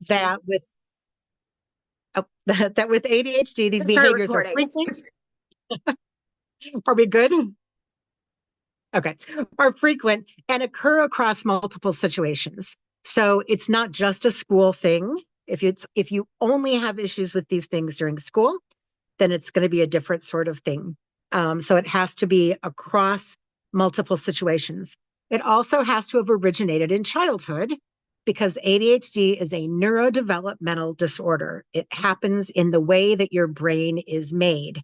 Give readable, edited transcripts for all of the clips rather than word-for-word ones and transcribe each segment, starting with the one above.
that with that with ADHD, these Start behaviors are recording. frequent. Are we good? Okay. Are frequent and occur across multiple situations. So it's not just a school thing. If you only have issues with these things during school, then it's going to be a different sort of thing. So it has to be across multiple situations. It also has to have originated in childhood because ADHD is a neurodevelopmental disorder. It happens in the way that your brain is made.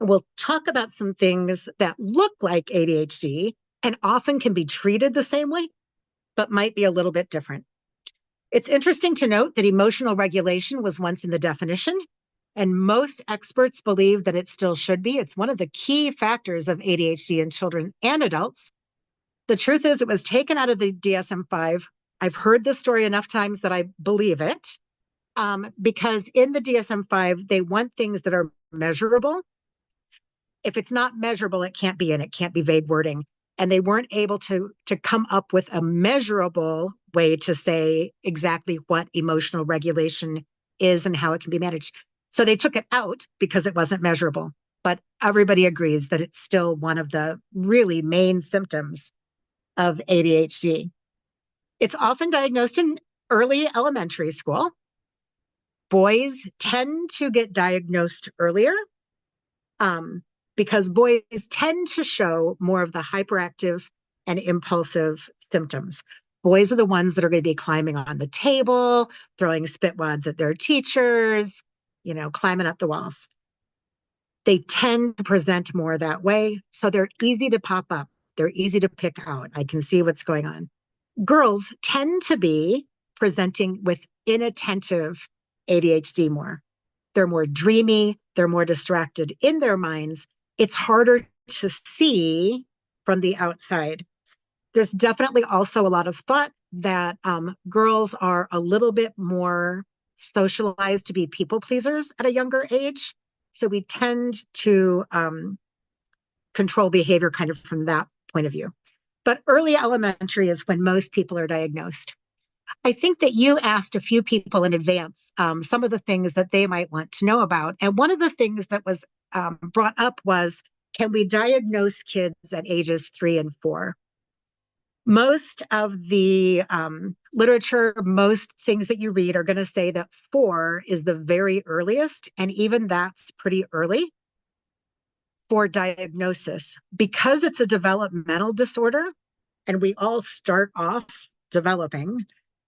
We'll talk about some things that look like ADHD and often can be treated the same way, but might be a little bit different. It's interesting to note that emotional regulation was once in the definition, and most experts believe that it still should be. It's one of the key factors of ADHD in children and adults. The truth is, it was taken out of the DSM 5. I've heard this story enough times that I believe it, because in the DSM 5, they want things that are measurable. If it's not measurable, it can't be in it, can't be vague wording. And they weren't able to come up with a measurable way to say exactly what emotional regulation is and how it can be managed. So they took it out because it wasn't measurable. But everybody agrees that it's still one of the really main symptoms of ADHD. It's often diagnosed in early elementary school. Boys tend to get diagnosed earlier. Because boys tend to show more of the hyperactive and impulsive symptoms. Boys are the ones that are going to be climbing on the table, throwing spit wads at their teachers, climbing up the walls. They tend to present more that way. So they're easy to pop up. They're easy to pick out. I can see what's going on. Girls tend to be presenting with inattentive ADHD more. They're more dreamy. They're more distracted in their minds. It's harder to see from the outside. There's definitely also a lot of thought that girls are a little bit more socialized to be people pleasers at a younger age. So we tend to control behavior kind of from that point of view. But early elementary is when most people are diagnosed. I think that you asked a few people in advance some of the things that they might want to know about. And one of the things that was brought up was, can we diagnose kids at ages 3 and 4? Most of the literature, most things that you read are going to say that 4 is the very earliest. And even that's pretty early for diagnosis. Because it's a developmental disorder and we all start off developing,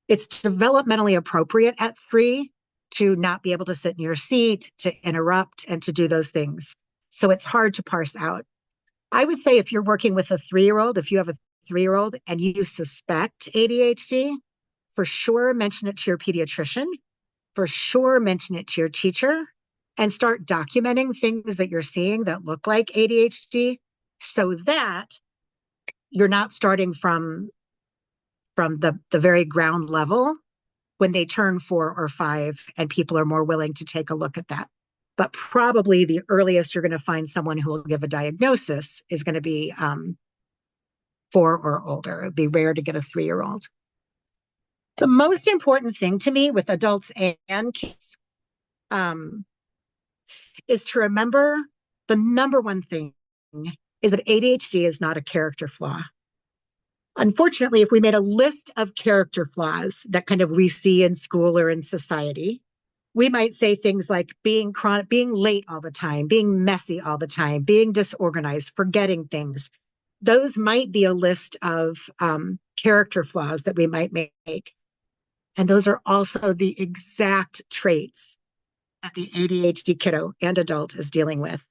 it's developmentally appropriate at 3 to not be able to sit in your seat, to interrupt, and to do those things. So it's hard to parse out. I would say if you're working with a 3-year-old, if you have a 3-year-old and you suspect ADHD, for sure mention it to your pediatrician, for sure mention it to your teacher, and start documenting things that you're seeing that look like ADHD so that you're not starting from the very ground level when they turn 4 or 5 and people are more willing to take a look at that. But probably the earliest you're going to find someone who will give a diagnosis is going to be 4 or older. It'd be rare to get a 3-year-old. The most important thing to me with adults and kids is to remember the number one thing is that ADHD is not a character flaw. Unfortunately, if we made a list of character flaws that kind of we see in school or in society, we might say things like being chronic, being late all the time, being messy all the time, being disorganized, forgetting things. Those might be a list of character flaws that we might make. And those are also the exact traits that the ADHD kiddo and adult is dealing with.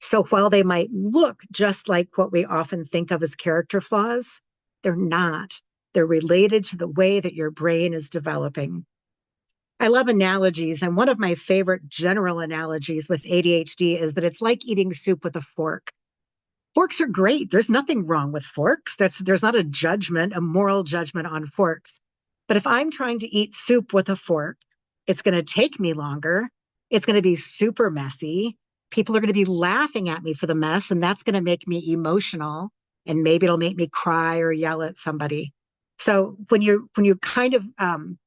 So while they might look just like what we often think of as character flaws, they're not. They're related to the way that your brain is developing. I love analogies, and one of my favorite general analogies with ADHD is that it's like eating soup with a fork. Forks are great. There's nothing wrong with forks. There's not a judgment, a moral judgment on forks. But if I'm trying to eat soup with a fork, it's going to take me longer. It's going to be super messy. People are going to be laughing at me for the mess, and that's going to make me emotional. And maybe it'll make me cry or yell at somebody. So when you kind of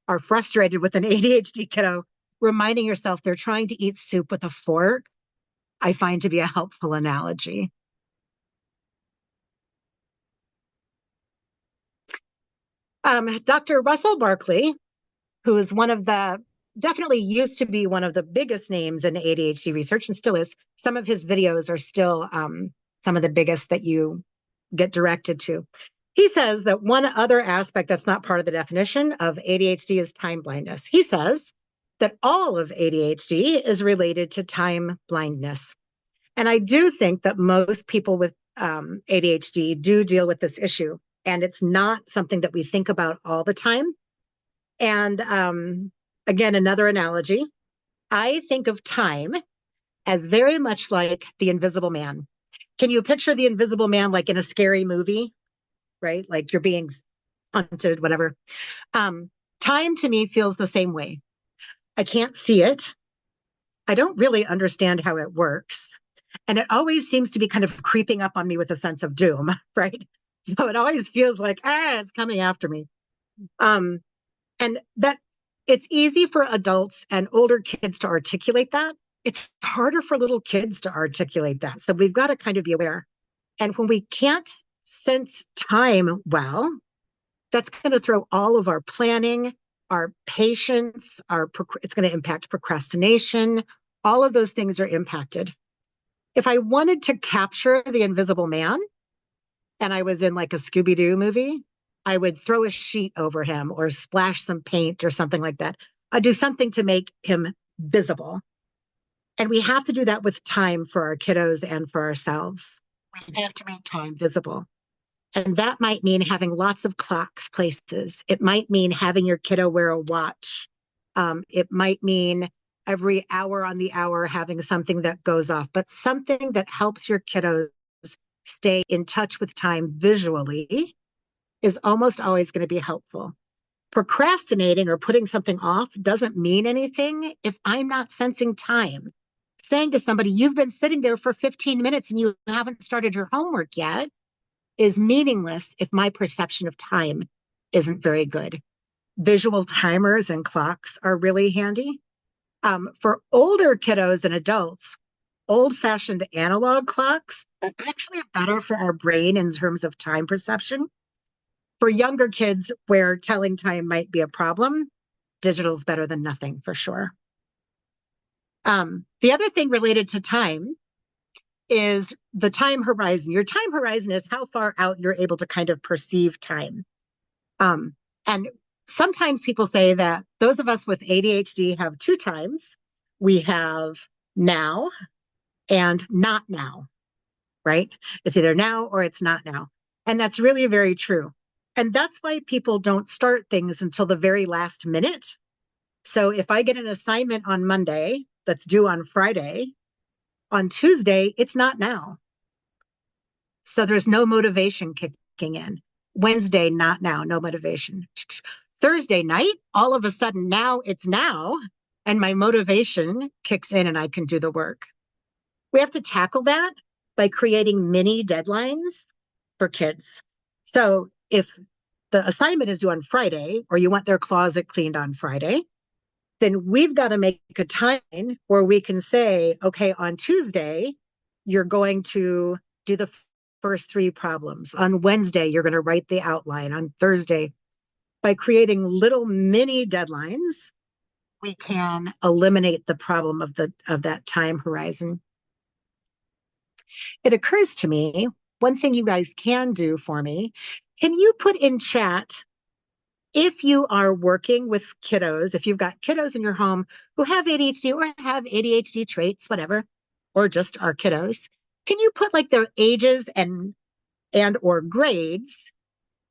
are frustrated with an ADHD kiddo, reminding yourself they're trying to eat soup with a fork, I find to be a helpful analogy. Dr. Russell Barkley, who is definitely used to be one of the biggest names in ADHD research and still is. Some of his videos are still some of the biggest that you get directed to. He says that one other aspect that's not part of the definition of ADHD is time blindness. He says that all of ADHD is related to time blindness. And I do think that most people with ADHD do deal with this issue. And it's not something that we think about all the time. And again, another analogy, I think of time as very much like the Invisible Man. Can you picture the Invisible Man like in a scary movie, right? Like you're being hunted, whatever. Time to me feels the same way. I can't see it. I don't really understand how it works. And it always seems to be kind of creeping up on me with a sense of doom, right? So it always feels like, it's coming after me. And that it's easy for adults and older kids to articulate that. It's harder for little kids to articulate that. So we've got to kind of be aware. And when we can't sense time well, that's going to throw all of our planning, our patience, it's going to impact procrastination. All of those things are impacted. If I wanted to capture the Invisible Man and I was in like a Scooby-Doo movie, I would throw a sheet over him or splash some paint or something like that. I'd do something to make him visible. And we have to do that with time for our kiddos and for ourselves. We have to make time visible. And that might mean having lots of clocks places. It might mean having your kiddo wear a watch. It might mean every hour on the hour having something that goes off, but something that helps your kiddos stay in touch with time visually is almost always going to be helpful. Procrastinating or putting something off doesn't mean anything if I'm not sensing time. Saying to somebody, you've been sitting there for 15 minutes and you haven't started your homework yet, is meaningless if my perception of time isn't very good. Visual timers and clocks are really handy. For older kiddos and adults, old-fashioned analog clocks are actually better for our brain in terms of time perception. For younger kids where telling time might be a problem, digital's better than nothing for sure. The other thing related to time is the time horizon. Your time horizon is how far out you're able to kind of perceive time. And sometimes people say that those of us with ADHD have two times. We have now and not now, right? It's either now or it's not now. And that's really very true. And that's why people don't start things until the very last minute. So if I get an assignment on Monday that's due on Friday, on Tuesday, it's not now. So there's no motivation kicking in. Wednesday, not now, no motivation. Thursday night, all of a sudden now it's now, and my motivation kicks in and I can do the work. We have to tackle that by creating mini deadlines for kids. So if the assignment is due on Friday, or you want their closet cleaned on Friday, then we've got to make a time where we can say, okay, on Tuesday, you're going to do the first three problems. On Wednesday, you're going to write the outline. On Thursday, by creating little mini deadlines, we can eliminate the problem of that time horizon. It occurs to me, one thing you guys can do for me, can you put in chat, if you are working with kiddos, if you've got kiddos in your home who have ADHD or have ADHD traits, whatever, or just are kiddos, can you put like their ages and or grades?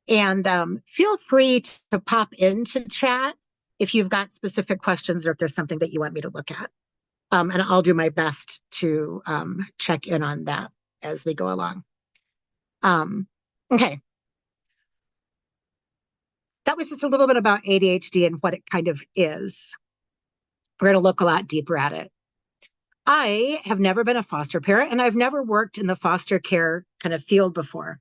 And feel free to pop into chat if you've got specific questions or if there's something that you want me to look at. And I'll do my best to check in on that as we go along. Okay. That was just a little bit about ADHD and what it kind of is. We're going to look a lot deeper at it. I have never been a foster parent, and I've never worked in the foster care kind of field before.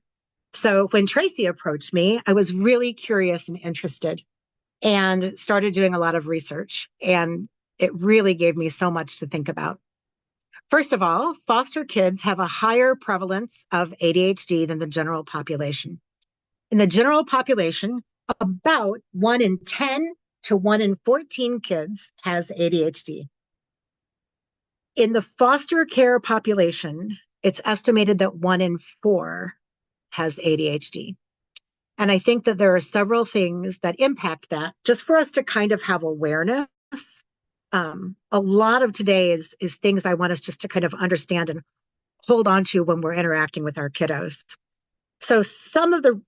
So when Tracy approached me, I was really curious and interested and started doing a lot of research. And it really gave me so much to think about. First of all, foster kids have a higher prevalence of ADHD than the general population. In the general population, about 1 in 10 to 1 in 14 kids has ADHD. In the foster care population, it's estimated that 1 in 4 has ADHD. And I think that there are several things that impact that, just for us to kind of have awareness. A lot of today is things I want us just to kind of understand and hold on to when we're interacting with our kiddos. So some of the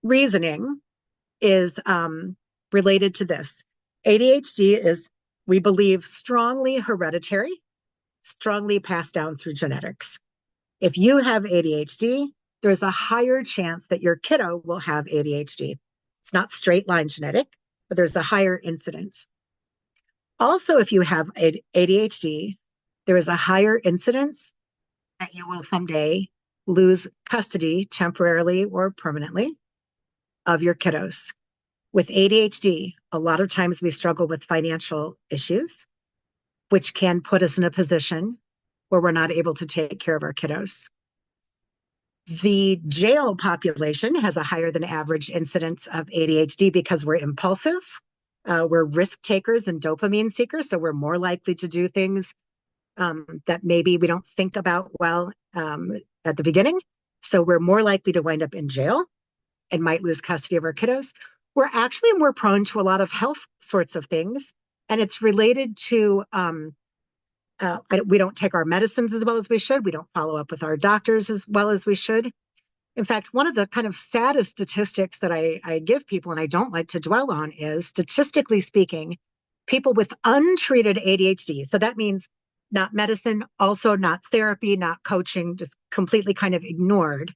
reasoning is related to this. ADHD is, we believe, strongly hereditary, strongly passed down through genetics. If you have ADHD, there's a higher chance that your kiddo will have ADHD. It's not straight line genetic, but there's a higher incidence. Also, if you have ADHD, there is a higher incidence that you will someday lose custody temporarily or permanently of your kiddos. With ADHD, a lot of times we struggle with financial issues, which can put us in a position where we're not able to take care of our kiddos. The jail population has a higher than average incidence of ADHD because we're impulsive, we're risk takers and dopamine seekers, so we're more likely to do things that maybe we don't think about well at the beginning. So we're more likely to wind up in jail and might lose custody of our kiddos. We're actually more prone to a lot of health sorts of things, and it's related to we don't take our medicines as well as we should. We don't follow up with our doctors as well as we should. In fact, one of the kind of saddest statistics that I give people, and I don't like to dwell on, is statistically speaking, people with untreated ADHD, so that means not medicine, also not therapy, not coaching, just completely kind of ignored,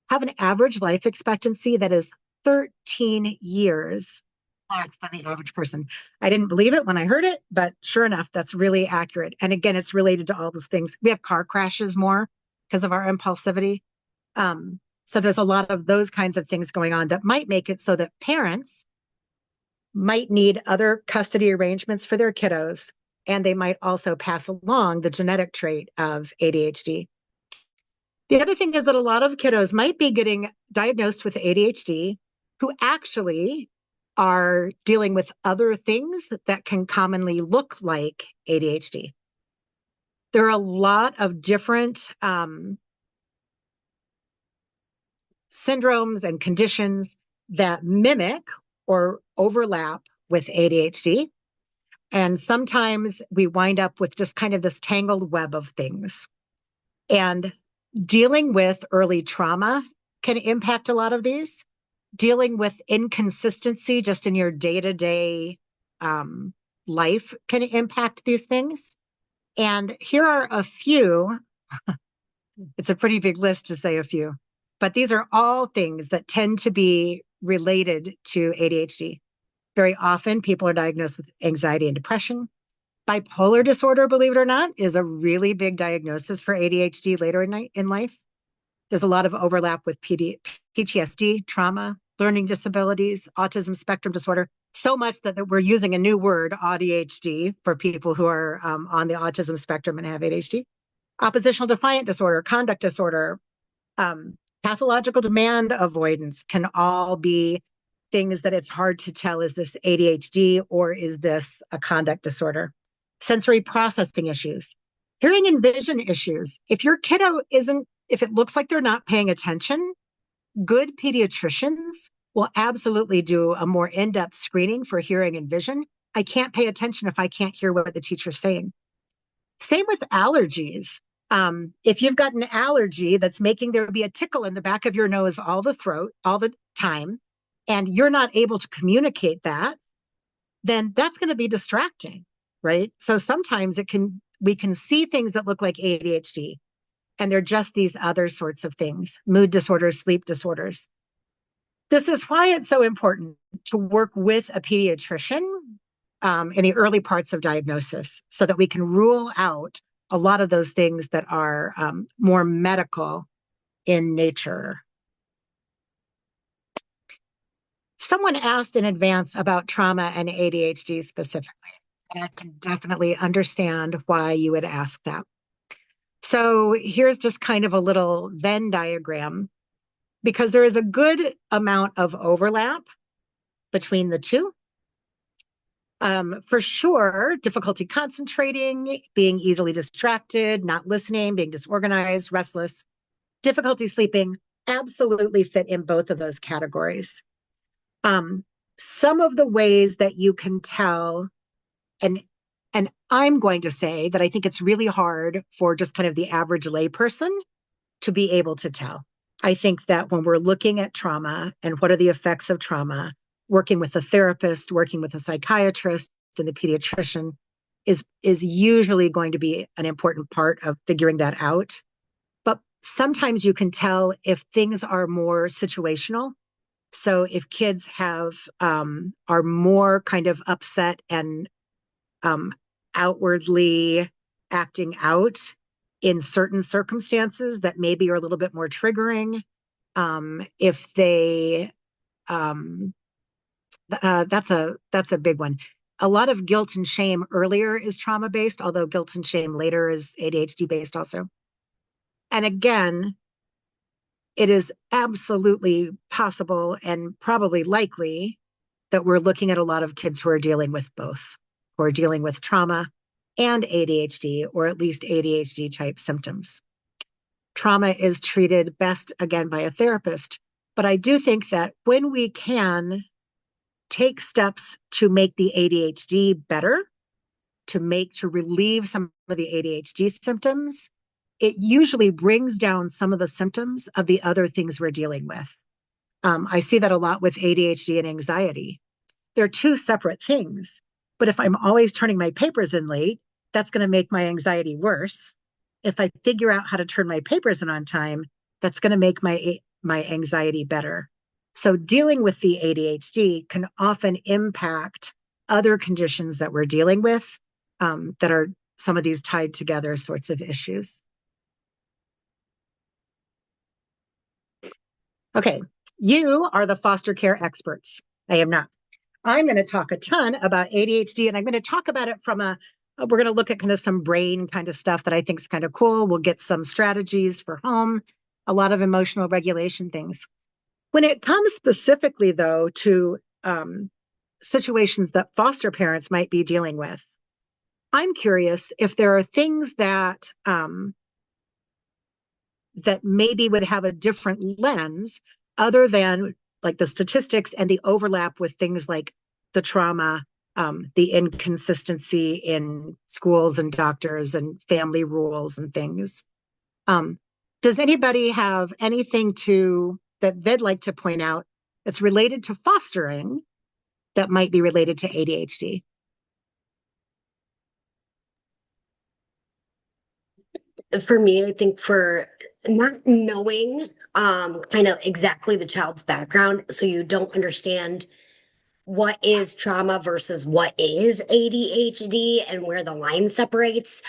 have an average life expectancy that is 13 years less than the average person. I didn't believe it when I heard it, but sure enough, that's really accurate. And again, it's related to all those things. We have car crashes more because of our impulsivity. So there's a lot of those kinds of things going on that might make it so that parents might need other custody arrangements for their kiddos, and they might also pass along the genetic trait of ADHD. The other thing is that a lot of kiddos might be getting diagnosed with ADHD who actually are dealing with other things that can commonly look like ADHD. There are a lot of different syndromes and conditions that mimic or overlap with ADHD. And sometimes we wind up with just kind of this tangled web of things. And dealing with early trauma can impact a lot of these. Dealing with inconsistency just in your day-to-day life can impact these things. And here are a few. It's a pretty big list to say a few, but these are all things that tend to be related to ADHD. Very often people are diagnosed with anxiety and depression. Bipolar disorder, believe it or not, is a really big diagnosis for ADHD later in life. There's a lot of overlap with PTSD, trauma, learning disabilities, autism spectrum disorder, so much that we're using a new word, ADHD, for people who are on the autism spectrum and have ADHD. Oppositional defiant disorder, conduct disorder, pathological demand avoidance can all be things that it's hard to tell, is this ADHD or is this a conduct disorder? Sensory processing issues, hearing and vision issues. If your kiddo if it looks like they're not paying attention, good pediatricians will absolutely do a more in-depth screening for hearing and vision. I can't pay attention if I can't hear what the teacher's saying. Same with allergies. If you've got an allergy that's making there be a tickle in the back of your nose all the time, and you're not able to communicate that, then that's going to be distracting, right? So sometimes we can see things that look like ADHD, and they're just these other sorts of things, mood disorders, sleep disorders. This is why it's so important to work with a pediatrician in the early parts of diagnosis so that we can rule out a lot of those things that are more medical in nature. Someone asked in advance about trauma and ADHD specifically, and I can definitely understand why you would ask that. So here's just kind of a little Venn diagram because there is a good amount of overlap between the two. For sure, difficulty concentrating, being easily distracted, not listening, being disorganized, restless, difficulty sleeping absolutely fit in both of those categories. Some of the ways that you can tell, and I'm going to say that I think it's really hard for just kind of the average layperson to be able to tell. I think that when we're looking at trauma and what are the effects of trauma, working with a therapist, working with a psychiatrist and the pediatrician is usually going to be an important part of figuring that out. But sometimes you can tell if things are more situational. So if kids are more kind of upset and outwardly acting out in certain circumstances that maybe are a little bit more triggering, if they that's a big one. A lot of guilt and shame earlier is trauma based, although guilt and shame later is ADHD based also. And again, it is absolutely possible and probably likely that we're looking at a lot of kids who are dealing with both, who are dealing with trauma and ADHD, or at least ADHD type symptoms. Trauma is treated best, again, by a therapist. But I do think that when we can take steps to make the ADHD better, to relieve some of the ADHD symptoms, it usually brings down some of the symptoms of the other things we're dealing with. I see that a lot with ADHD and anxiety. They're two separate things. But if I'm always turning my papers in late, that's going to make my anxiety worse. If I figure out how to turn my papers in on time, that's going to make my anxiety better. So dealing with the ADHD can often impact other conditions that we're dealing with that are some of these tied together sorts of issues. Okay, you are the foster care experts. I am not. I'm going to talk a ton about ADHD, and I'm going to talk about it from we're going to look at kind of some brain kind of stuff that I think is kind of cool. We'll get some strategies for home, a lot of emotional regulation things. When it comes specifically, though, to situations that foster parents might be dealing with, I'm curious if there are things that that maybe would have a different lens other than like the statistics and the overlap with things like the trauma, the inconsistency in schools and doctors and family rules and things. Does anybody have anything that they'd like to point out that's related to fostering that might be related to ADHD? For me, I think for not knowing kind of exactly the child's background, so you don't understand what is trauma versus what is ADHD and where the line separates.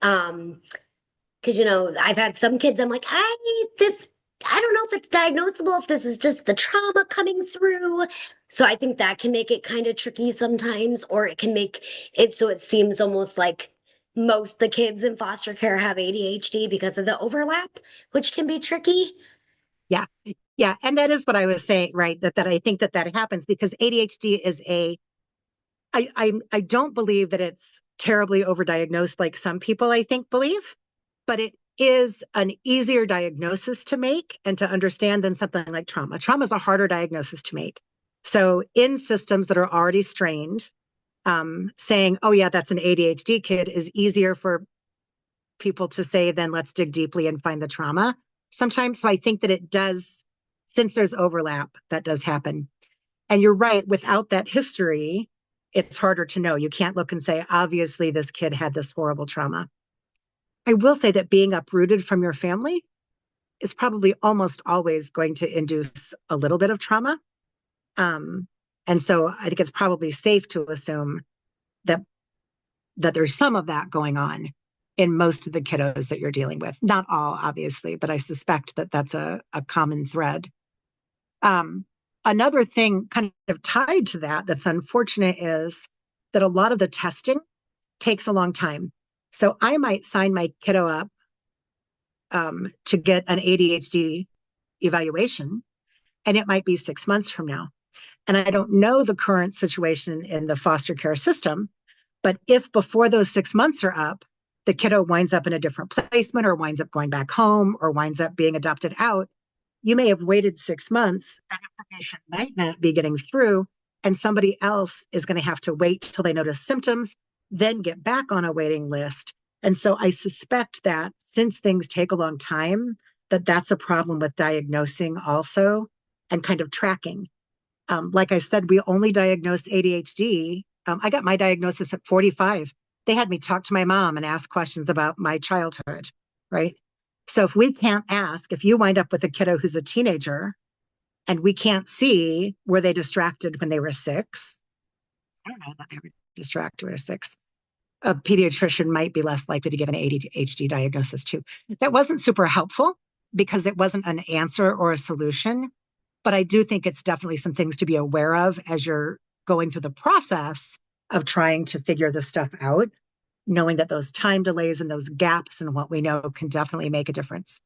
Because I've had some kids, I'm like, I don't know if it's diagnosable, if this is just the trauma coming through. So I think that can make it kind of tricky sometimes, or it can make it so it seems almost like most the kids in foster care have ADHD because of the overlap, which can be tricky. Yeah. Yeah. And that is what I was saying, right? That I think that happens because ADHD is I don't believe that it's terribly overdiagnosed like some people I think believe, but it is an easier diagnosis to make and to understand than something like trauma. Trauma is a harder diagnosis to make. So in systems that are already strained, saying, oh yeah, that's an ADHD kid is easier for people to say than let's dig deeply and find the trauma sometimes. So I think that it does, since there's overlap, that does happen. And you're right, without that history, it's harder to know. You can't look and say, obviously, this kid had this horrible trauma. I will say that being uprooted from your family is probably almost always going to induce a little bit of trauma. And so I think it's probably safe to assume that there's some of that going on in most of the kiddos that you're dealing with. Not all, obviously, but I suspect that that's a common thread. another thing kind of tied to that that's unfortunate is that a lot of the testing takes a long time. So I might sign my kiddo up to get an ADHD evaluation, and it might be 6 months from now. And I don't know the current situation in the foster care system, but if before those 6 months are up, the kiddo winds up in a different placement or winds up going back home or winds up being adopted out, you may have waited 6 months and information might not be getting through, and somebody else is going to have to wait till they notice symptoms, then get back on a waiting list. And so I suspect that since things take a long time, that's a problem with diagnosing also and kind of tracking. Like I said, we only diagnose ADHD. I got my diagnosis at 45. They had me talk to my mom and ask questions about my childhood, right? So if we can't ask, if you wind up with a kiddo who's a teenager and we can't see, were they distracted when they were 6? I don't know that they were distracted when they were 6. A pediatrician might be less likely to give an ADHD diagnosis too. That wasn't super helpful because it wasn't an answer or a solution, but I do think it's definitely some things to be aware of as you're going through the process of trying to figure this stuff out, knowing that those time delays and those gaps in what we know can definitely make a difference.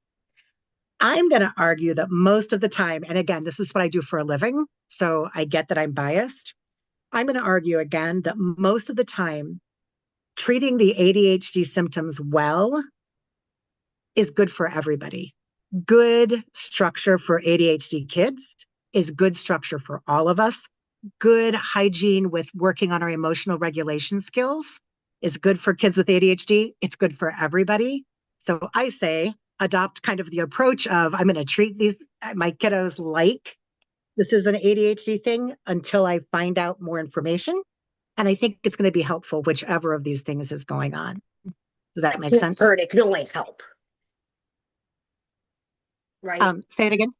I'm going to argue that most of the time, and again, this is what I do for a living, so I get that I'm biased. I'm going to argue again that most of the time, treating the ADHD symptoms well is good for everybody. Good structure for ADHD kids is good structure for all of us. Good hygiene with working on our emotional regulation skills is good for kids with ADHD. It's good for everybody. So I say adopt kind of the approach of I'm going to treat my kiddos like this is an ADHD thing until I find out more information. And I think it's going to be helpful whichever of these things is going on. Does that make sense? It can only help. Right. Say it again.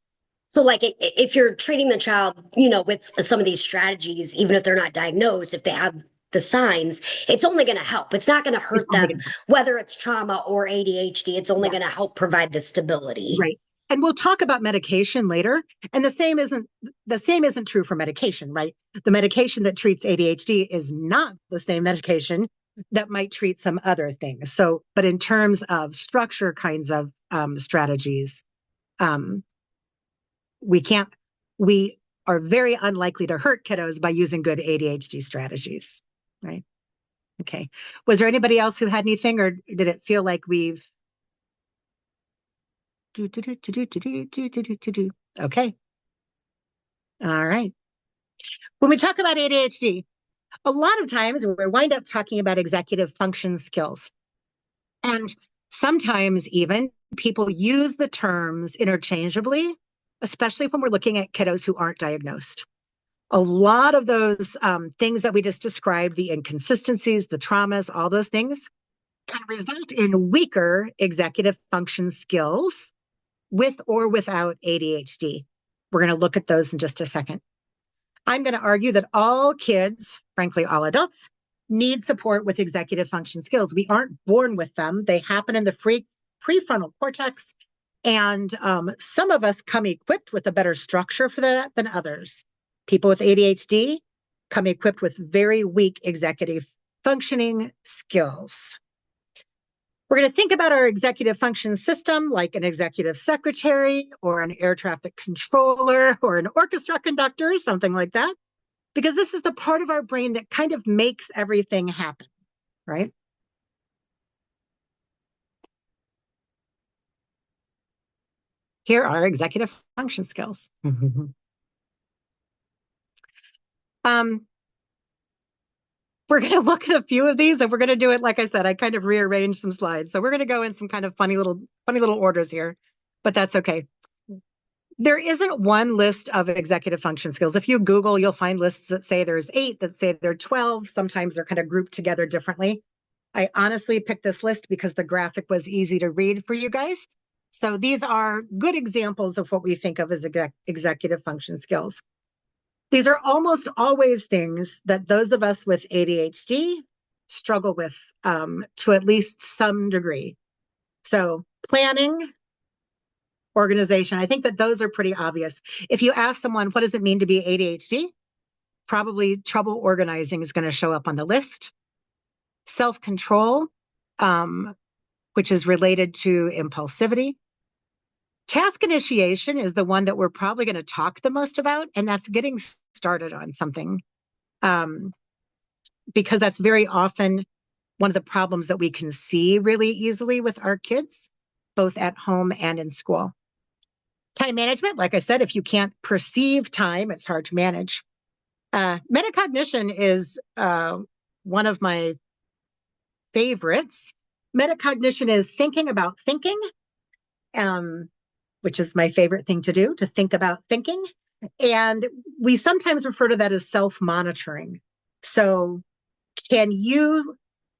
So like if you're treating the child, with some of these strategies, even if they're not diagnosed, if they have the signs, it's only going to help. It's not going to hurt them, whether it's trauma or ADHD. It's only going to help provide the stability. Right. And we'll talk about medication later. And the same isn't true for medication, right? The medication that treats ADHD is not the same medication that might treat some other things. So, but in terms of structure kinds of strategies, we are very unlikely to hurt kiddos by using good ADHD strategies, right? Okay. Was there anybody else who had anything, or did it feel like we've okay. All right. When we talk about ADHD, a lot of times we wind up talking about executive function skills. And sometimes even people use the terms interchangeably, especially when we're looking at kiddos who aren't diagnosed. A lot of those things that we just described, the inconsistencies, the traumas, all those things can result in weaker executive function skills with or without ADHD. We're going to look at those in just a second. I'm going to argue that all kids, frankly, all adults, need support with executive function skills. We aren't born with them. They happen in the prefrontal cortex. And some of us come equipped with a better structure for that than others. People with ADHD come equipped with very weak executive functioning skills. We're going to think about our executive function system like an executive secretary or an air traffic controller or an orchestra conductor, something like that, because this is the part of our brain that kind of makes everything happen, right? Here are executive function skills. We're going to look at a few of these, and we're going to do it, like I said, I kind of rearranged some slides. So we're going to go in some kind of funny little orders here, but that's okay. There isn't one list of executive function skills. If you Google, you'll find lists that say there's 8, that say there are 12. Sometimes they're kind of grouped together differently. I honestly picked this list because the graphic was easy to read for you guys. So these are good examples of what we think of as executive function skills. These are almost always things that those of us with ADHD struggle with to at least some degree. So planning, organization. I think that those are pretty obvious. If you ask someone, what does it mean to be ADHD? Probably trouble organizing is going to show up on the list. Self-control, which is related to impulsivity. Task initiation is the one that we're probably going to talk the most about, and that's getting started on something, because that's very often one of the problems that we can see really easily with our kids, both at home and in school. Time management, like I said, if you can't perceive time, it's hard to manage. Metacognition is one of my favorites. Metacognition is thinking about thinking, which is my favorite thing to do, to think about thinking. And we sometimes refer to that as self-monitoring. So can you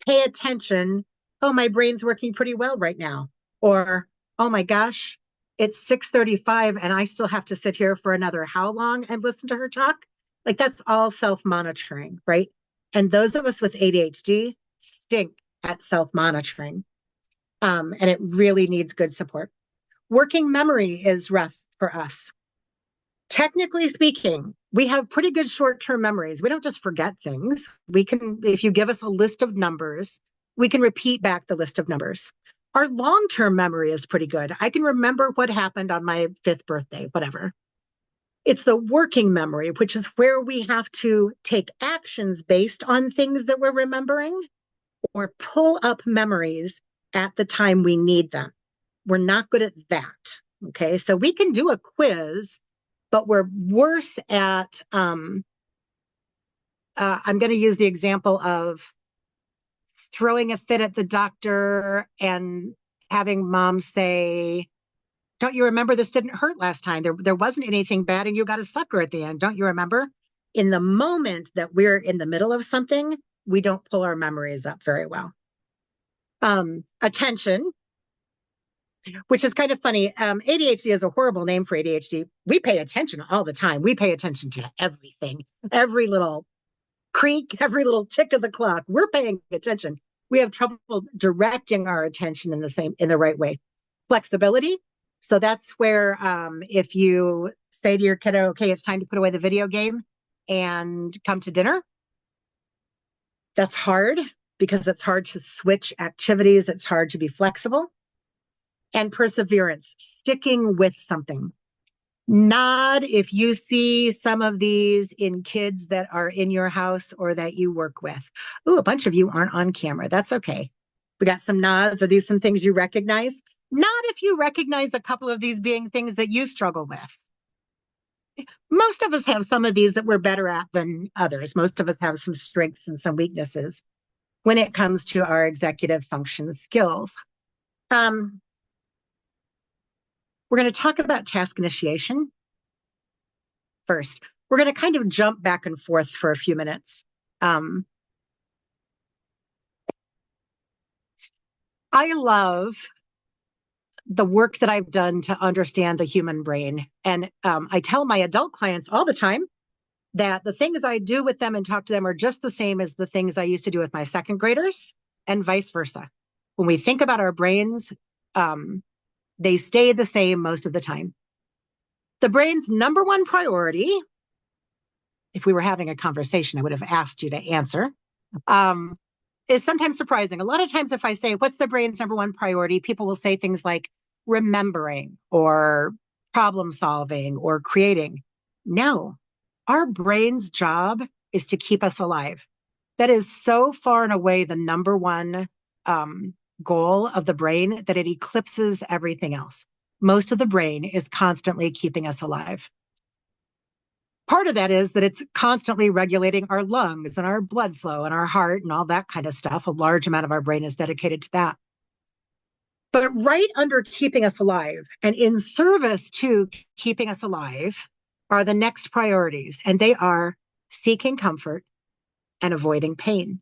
pay attention? Oh, my brain's working pretty well right now. Or, oh my gosh, it's 6:35 and I still have to sit here for another how long and listen to her talk? Like, that's all self-monitoring, right? And those of us with ADHD stink at self-monitoring. And it really needs good support. Working memory is rough for us. Technically speaking, we have pretty good short-term memories. We don't just forget things. We can, if you give us a list of numbers, we can repeat back the list of numbers. Our long-term memory is pretty good. I can remember what happened on my 5th birthday, whatever. It's the working memory, which is where we have to take actions based on things that we're remembering or pull up memories at the time we need them. We're not good at that. Okay, so we can do a quiz, but we're worse at, I'm going to use the example of throwing a fit at the doctor and having mom say, don't you remember this didn't hurt last time? There wasn't anything bad and you got a sucker at the end. Don't you remember? In the moment that we're in the middle of something, we don't pull our memories up very well. Attention, which is kind of funny. ADHD is a horrible name for ADHD. We pay attention all the time. We pay attention to everything, every little creak, every little tick of the clock. We're paying attention. We have trouble directing our attention in the right way. Flexibility. So that's where if you say to your kiddo, okay, it's time to put away the video game and come to dinner, that's hard because it's hard to switch activities. It's hard to be flexible. And perseverance, sticking with something. Nod if you see some of these in kids that are in your house or that you work with. Ooh, a bunch of you aren't on camera. That's okay. We got some nods. Are these some things you recognize? Not if you recognize a couple of these being things that you struggle with. Most of us have some of these that we're better at than others. Most of us have some strengths and some weaknesses when it comes to our executive function skills. We're going to talk about task initiation first. We're going to kind of jump back and forth for a few minutes. I love the work that I've done to understand the human brain. And I tell my adult clients all the time that the things I do with them and talk to them are just the same as the things I used to do with my second graders and vice versa. When we think about our brains, they stay the same most of the time. The brain's number one priority, if we were having a conversation, I would have asked you to answer, is sometimes surprising. A lot of times if I say, what's the brain's number one priority? People will say things like remembering or problem solving or creating. No, our brain's job is to keep us alive. That is so far and away the number one goal of the brain that it eclipses everything else. Most of the brain is constantly keeping us alive. Part of that is that it's constantly regulating our lungs and our blood flow and our heart and all that kind of stuff. A large amount of our brain is dedicated to that. But right under keeping us alive and in service to keeping us alive are the next priorities, and they are seeking comfort and avoiding pain.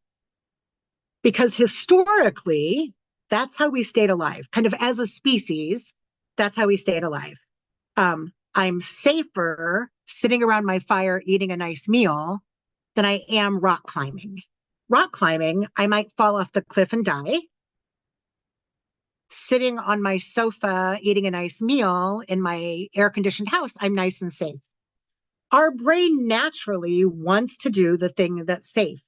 Because historically, that's how we stayed alive. Kind of as a species, that's how we stayed alive. I'm safer sitting around my fire eating a nice meal than I am rock climbing. Rock climbing, I might fall off the cliff and die. sitting on my sofa, eating a nice meal in my air conditioned house, I'm nice and safe. Our brain naturally wants to do the thing that's safe.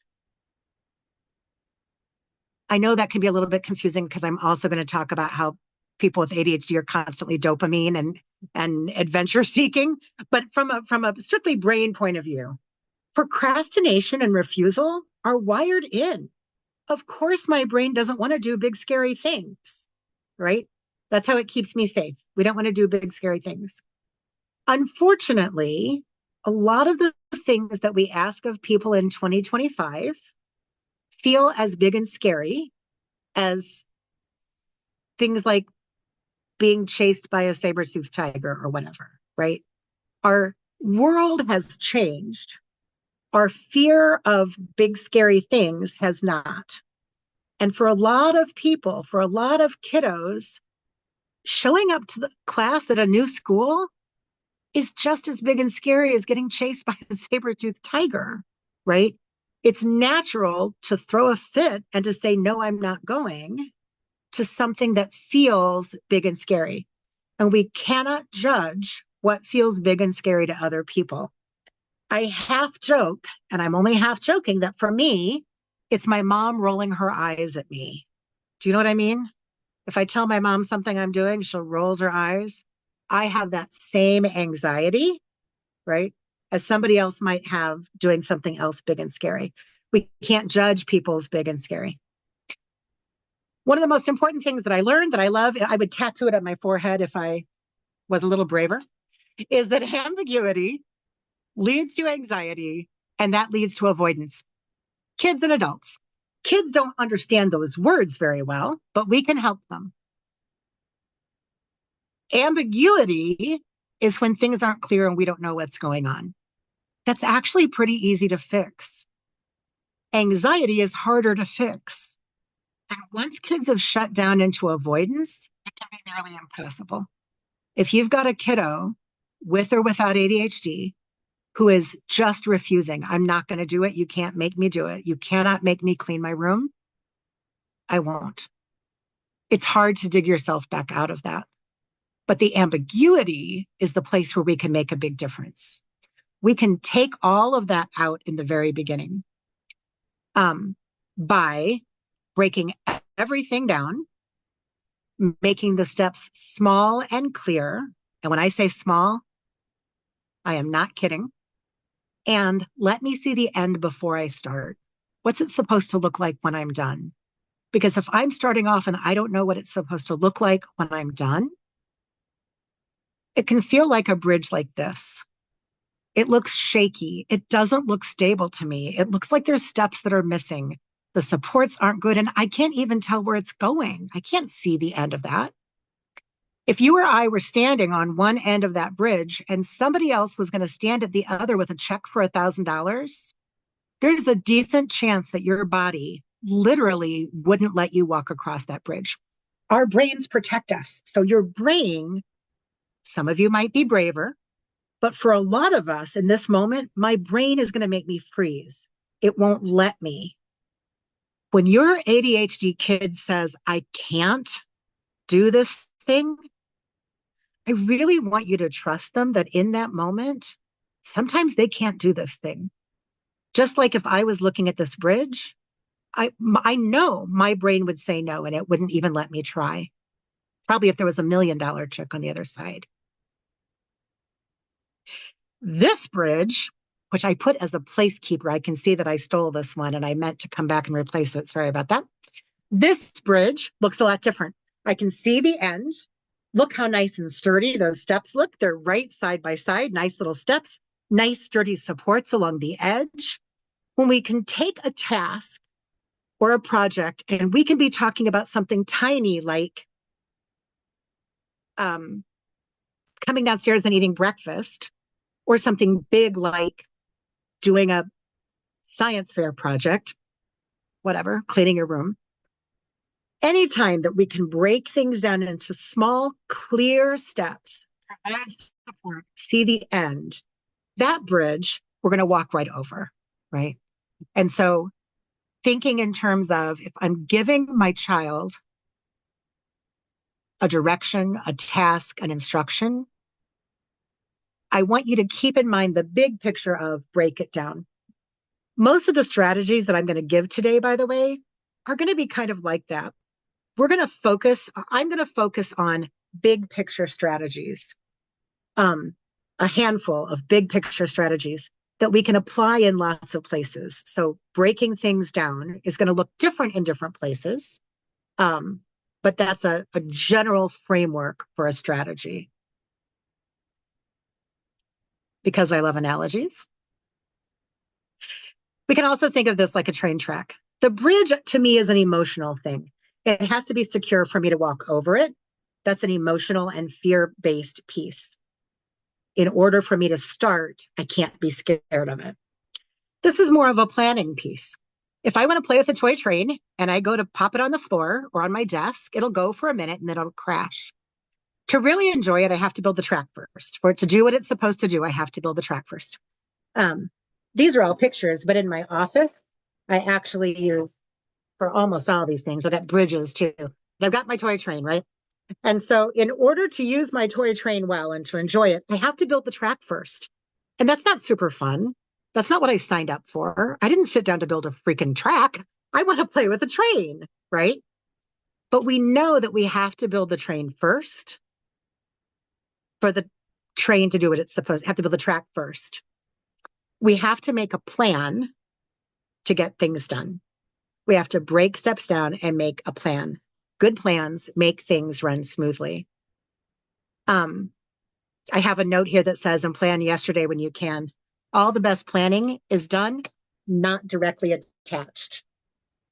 I know that can be a little bit confusing because I'm also going to talk about how people with ADHD are constantly dopamine and adventure seeking. But from a strictly brain point of view, procrastination and refusal are wired in. Of course, my brain doesn't want to do big, scary things, right? That's how it keeps me safe. We don't want to do big, scary things. Unfortunately, a lot of the things that we ask of people in 2025 feel as big and scary as things like being chased by a saber-toothed tiger or whatever, right? Our world has changed. Our fear of big, scary things has not. And for a lot of people, for a lot of kiddos, showing up to the class at a new school is just as big and scary as getting chased by a saber-toothed tiger, right? It's natural to throw a fit and to say, no, I'm not going to something that feels big and scary. And we cannot judge what feels big and scary to other people. I half joke, and I'm only half joking, that for me, it's my mom rolling her eyes at me. Do you know what I mean? If I tell my mom something I'm doing, she'll roll her eyes. I have that same anxiety, right, as somebody else might have doing something else big and scary. We can't judge people's big and scary. One of the most important things that I learned that I love, I would tattoo it on my forehead if I was a little braver, is that ambiguity leads to anxiety, and that leads to avoidance. Kids and adults. Kids don't understand those words very well, but we can help them. Ambiguity is when things aren't clear and we don't know what's going on. That's actually pretty easy to fix. Anxiety is harder to fix. And once kids have shut down into avoidance, it can be nearly impossible. If you've got a kiddo with or without ADHD who is just refusing, I'm not going to do it. You can't make me do it. You cannot make me clean my room. I won't. It's hard to dig yourself back out of that. But the ambiguity is the place where we can make a big difference. We can take all of that out in the very beginning by breaking everything down, making the steps small and clear. And when I say small, I am not kidding. And let me see the end before I start. What's it supposed to look like when I'm done? Because if I'm starting off and I don't know what it's supposed to look like when I'm done, it can feel like a bridge like this. It looks shaky. It doesn't look stable to me. It looks like there's steps that are missing. The supports aren't good, and I can't even tell where it's going. I can't see the end of that. If you or I were standing on one end of that bridge and somebody else was going to stand at the other with a check for $1,000, there's a decent chance that your body literally wouldn't let you walk across that bridge. Our brains protect us. So your brain, some of you might be braver, but for a lot of us in this moment, my brain is going to make me freeze. It won't let me. When your ADHD kid says, I can't do this thing, I really want you to trust them that in that moment, sometimes they can't do this thing. Just like if I was looking at this bridge, I know my brain would say no, and it wouldn't even let me try. Probably if there was $1 million check on the other side. This bridge, which I put as a placekeeper, I can see that I stole this one and I meant to come back and replace it. Sorry about that. This bridge looks a lot different. I can see the end. Look how nice and sturdy those steps look. They're right side by side, nice little steps, nice sturdy supports along the edge. When we can take a task or a project and we can be talking about something tiny like coming downstairs and eating breakfast, or something big like doing a science fair project, whatever, cleaning your room. Anytime that we can break things down into small, clear steps, provide support, see the end, that bridge, we're going to walk right over, right? And so thinking in terms of if I'm giving my child a direction, a task, an instruction, I want you to keep in mind the big picture of break it down. Most of the strategies that I'm going to give today, by the way, are going to be kind of like that. I'm going to focus on big picture strategies, a handful of big picture strategies that we can apply in lots of places. So breaking things down is going to look different in different places. But that's a general framework for a strategy. Because I love analogies. We can also think of this like a train track. The bridge to me is an emotional thing. It has to be secure for me to walk over it. That's an emotional and fear-based piece. In order for me to start, I can't be scared of it. This is more of a planning piece. If I want to play with a toy train and I go to pop it on the floor or on my desk, it'll go for a minute and then it'll crash. To really enjoy it, I have to build the track first. For it to do what it's supposed to do, I have to build the track first. These are all pictures, but in my office, I actually use, for almost all these things, I've got bridges too. I've got my toy train, right? And so in order to use my toy train well and to enjoy it, I have to build the track first. And that's not super fun. That's not what I signed up for. I didn't sit down to build a freaking track. I want to play with a train, right? But we know that we have to build the train first for the train to do what it's supposed to. Have to build the track first. We have to make a plan to get things done. We have to break steps down and make a plan. Good plans make things run smoothly. I have a note here that says, and plan yesterday when you can. All the best planning is done, not directly attached.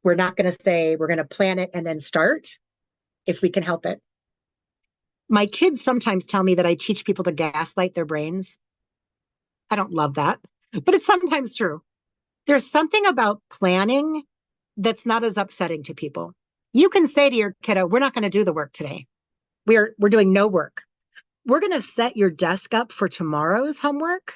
We're not going to say we're going to plan it and then start if we can help it. My kids sometimes tell me that I teach people to gaslight their brains. I don't love that, but it's sometimes true. There's something about planning that's not as upsetting to people. You can say to your kiddo, we're not going to do the work today. We're doing no work. We're going to set your desk up for tomorrow's homework.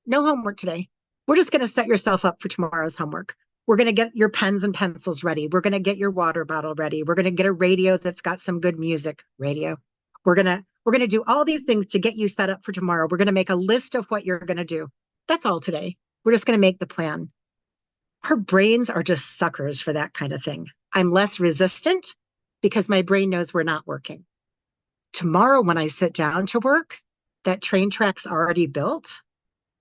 No homework today. We're just going to set yourself up for tomorrow's homework. We're going to get your pens and pencils ready. We're going to get your water bottle ready. We're going to get a radio that's got some good music. Radio. We're going to do all these things to get you set up for tomorrow. We're going to make a list of what you're going to do. That's all today. We're just going to make the plan. Our brains are just suckers for that kind of thing. I'm less resistant because my brain knows we're not working. Tomorrow, when I sit down to work, that train track's already built,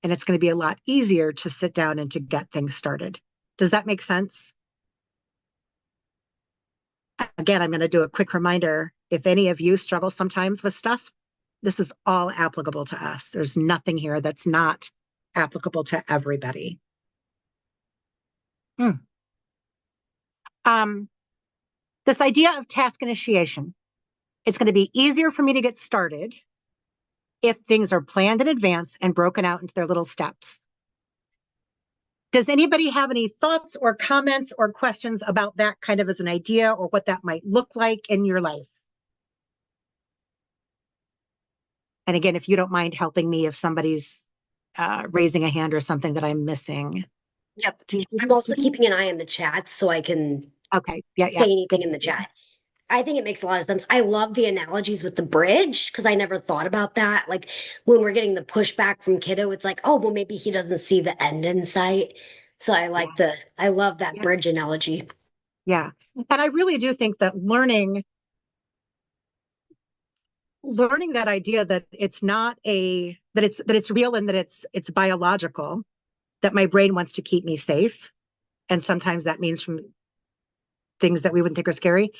and it's going to be a lot easier to sit down and to get things started. Does that make sense? Again, I'm going to do a quick reminder. If any of you struggle sometimes with stuff, this is all applicable to us. There's nothing here that's not applicable to everybody. This idea of task initiation. It's going to be easier for me to get started if things are planned in advance and broken out into their little steps. Does anybody have any thoughts or comments or questions about that kind of as an idea or what that might look like in your life? And again, if you don't mind helping me if somebody's raising a hand or something that I'm missing. Yep. I'm also keeping an eye on the chat so I can say anything in the chat. I think it makes a lot of sense. I love the analogies with the bridge because I never thought about that. Like when we're getting the pushback from kiddo, it's like, oh, well, maybe he doesn't see the end in sight. So I love that bridge analogy. Yeah. And I really do think that learning that idea that it's not that it's real and that it's biological, that my brain wants to keep me safe. And sometimes that means from things that we wouldn't think are scary.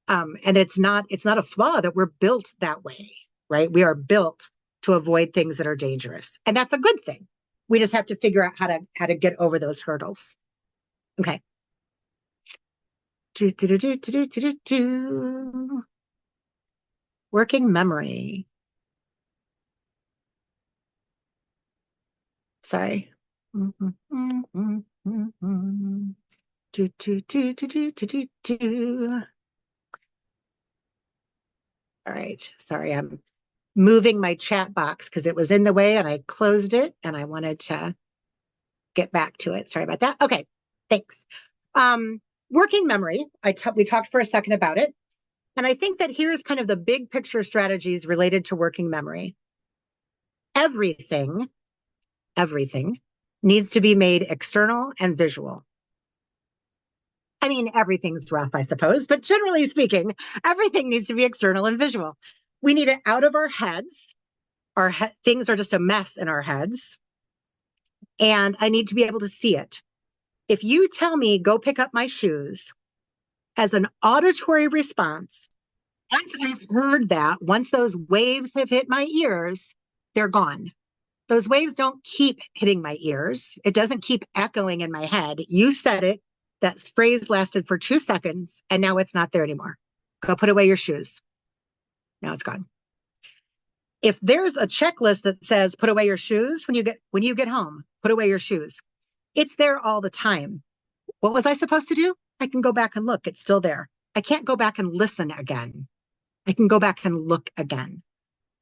And it's not a flaw, that we're built that way, right? We are built to avoid things that are dangerous. And that's a good thing. We just have to figure out how to get over those hurdles. Okay. Working memory. Sorry. All right. Sorry, I'm moving my chat box because it was in the way and I closed it and I wanted to get back to it. Sorry about that. Okay, thanks. Working memory. We talked for a second about it. And I think that here's kind of the big picture strategies related to working memory. Everything needs to be made external and visual. I mean, everything's rough, I suppose, but generally speaking, everything needs to be external and visual. We need it out of our heads. Things are just a mess in our heads. And I need to be able to see it. If you tell me, go pick up my shoes, as an auditory response, once I've heard that, once those waves have hit my ears, they're gone. Those waves don't keep hitting my ears. It doesn't keep echoing in my head. You said it. That phrase lasted for 2 seconds, and now it's not there anymore. Go put away your shoes. Now it's gone. If there's a checklist that says put away your shoes when you get home, put away your shoes. It's there all the time. What was I supposed to do? I can go back and look. It's still there. I can't go back and listen again. I can go back and look again.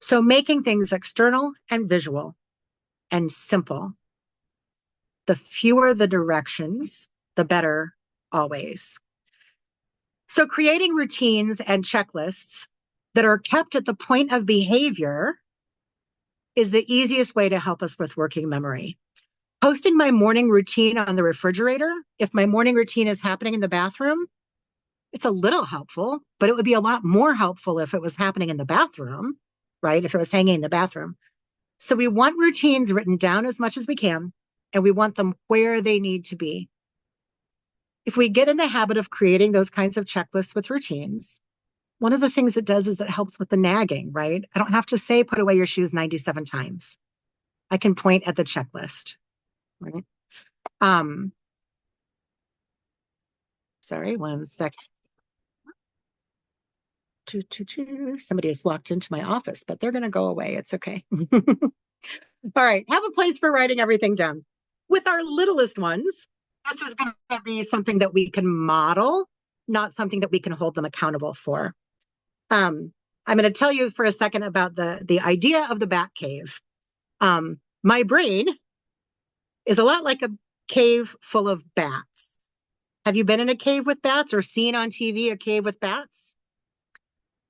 So making things external and visual and simple. The fewer the directions, the better always. So creating routines and checklists that are kept at the point of behavior is the easiest way to help us with working memory. Posting my morning routine on the refrigerator, if my morning routine is happening in the bathroom, it's a little helpful, but it would be a lot more helpful if it was happening in the bathroom, right? If it was hanging in the bathroom. So we want routines written down as much as we can, and we want them where they need to be. If we get in the habit of creating those kinds of checklists with routines, one of the things it does is it helps with the nagging, right? I don't have to say, put away your shoes 97 times. I can point at the checklist, right? Sorry, 1 second. Somebody just walked into my office, but they're going to go away. It's okay. All right. Have a place for writing everything down. With our littlest ones, this is going to be something that we can model, not something that we can hold them accountable for. I'm going to tell you for a second about the idea of the bat cave. My brain is a lot like a cave full of bats. Have you been in a cave with bats or seen on TV a cave with bats?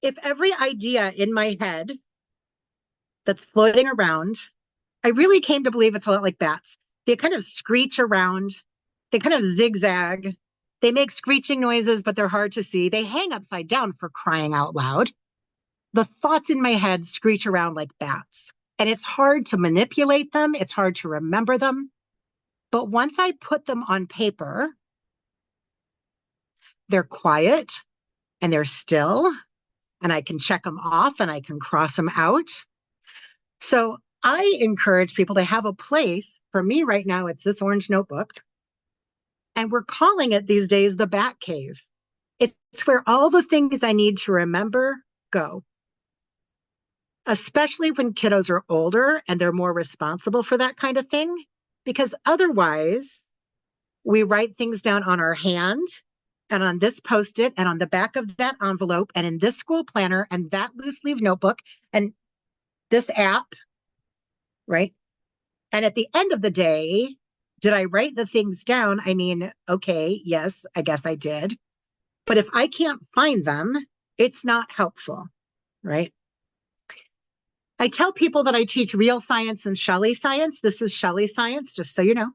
If every idea in my head that's floating around, I really came to believe it's a lot like bats. They kind of screech around. They kind of zigzag. They make screeching noises, but they're hard to see. They hang upside down, for crying out loud. The thoughts in my head screech around like bats. And it's hard to manipulate them. It's hard to remember them. But once I put them on paper, they're quiet and they're still, and I can check them off and I can cross them out. So I encourage people to have a place. For me right now, it's this orange notebook. And we're calling it these days the Bat Cave. It's where all the things I need to remember go. Especially when kiddos are older and they're more responsible for that kind of thing. Because otherwise, we write things down on our hand and on this Post-it and on the back of that envelope and in this school planner and that loose leaf notebook and this app, right? And at the end of the day, did I write the things down? I mean, okay, yes, I guess I did. But if I can't find them, it's not helpful, right? I tell people that I teach real science and Shelley science. This is Shelley science, just so you know.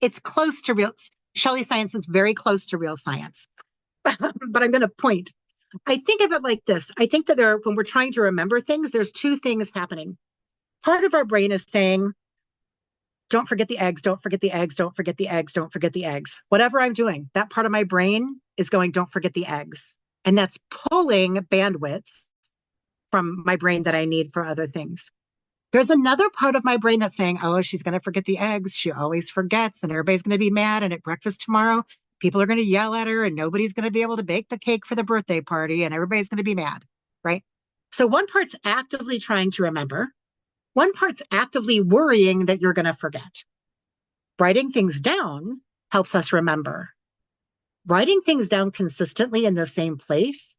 It's close to real. Shelley science is very close to real science. But I'm going to point. I think of it like this. I think that when we're trying to remember things, there's 2 things happening. Part of our brain is saying, don't forget the eggs, don't forget the eggs, don't forget the eggs, don't forget the eggs. Whatever I'm doing, that part of my brain is going, don't forget the eggs. And that's pulling bandwidth from my brain that I need for other things. There's another part of my brain that's saying, oh, she's going to forget the eggs. She always forgets and everybody's going to be mad. And at breakfast tomorrow, people are going to yell at her and nobody's going to be able to bake the cake for the birthday party and everybody's going to be mad, right? So one part's actively trying to remember. One part's actively worrying that you're going to forget. Writing things down helps us remember. Writing things down consistently in the same place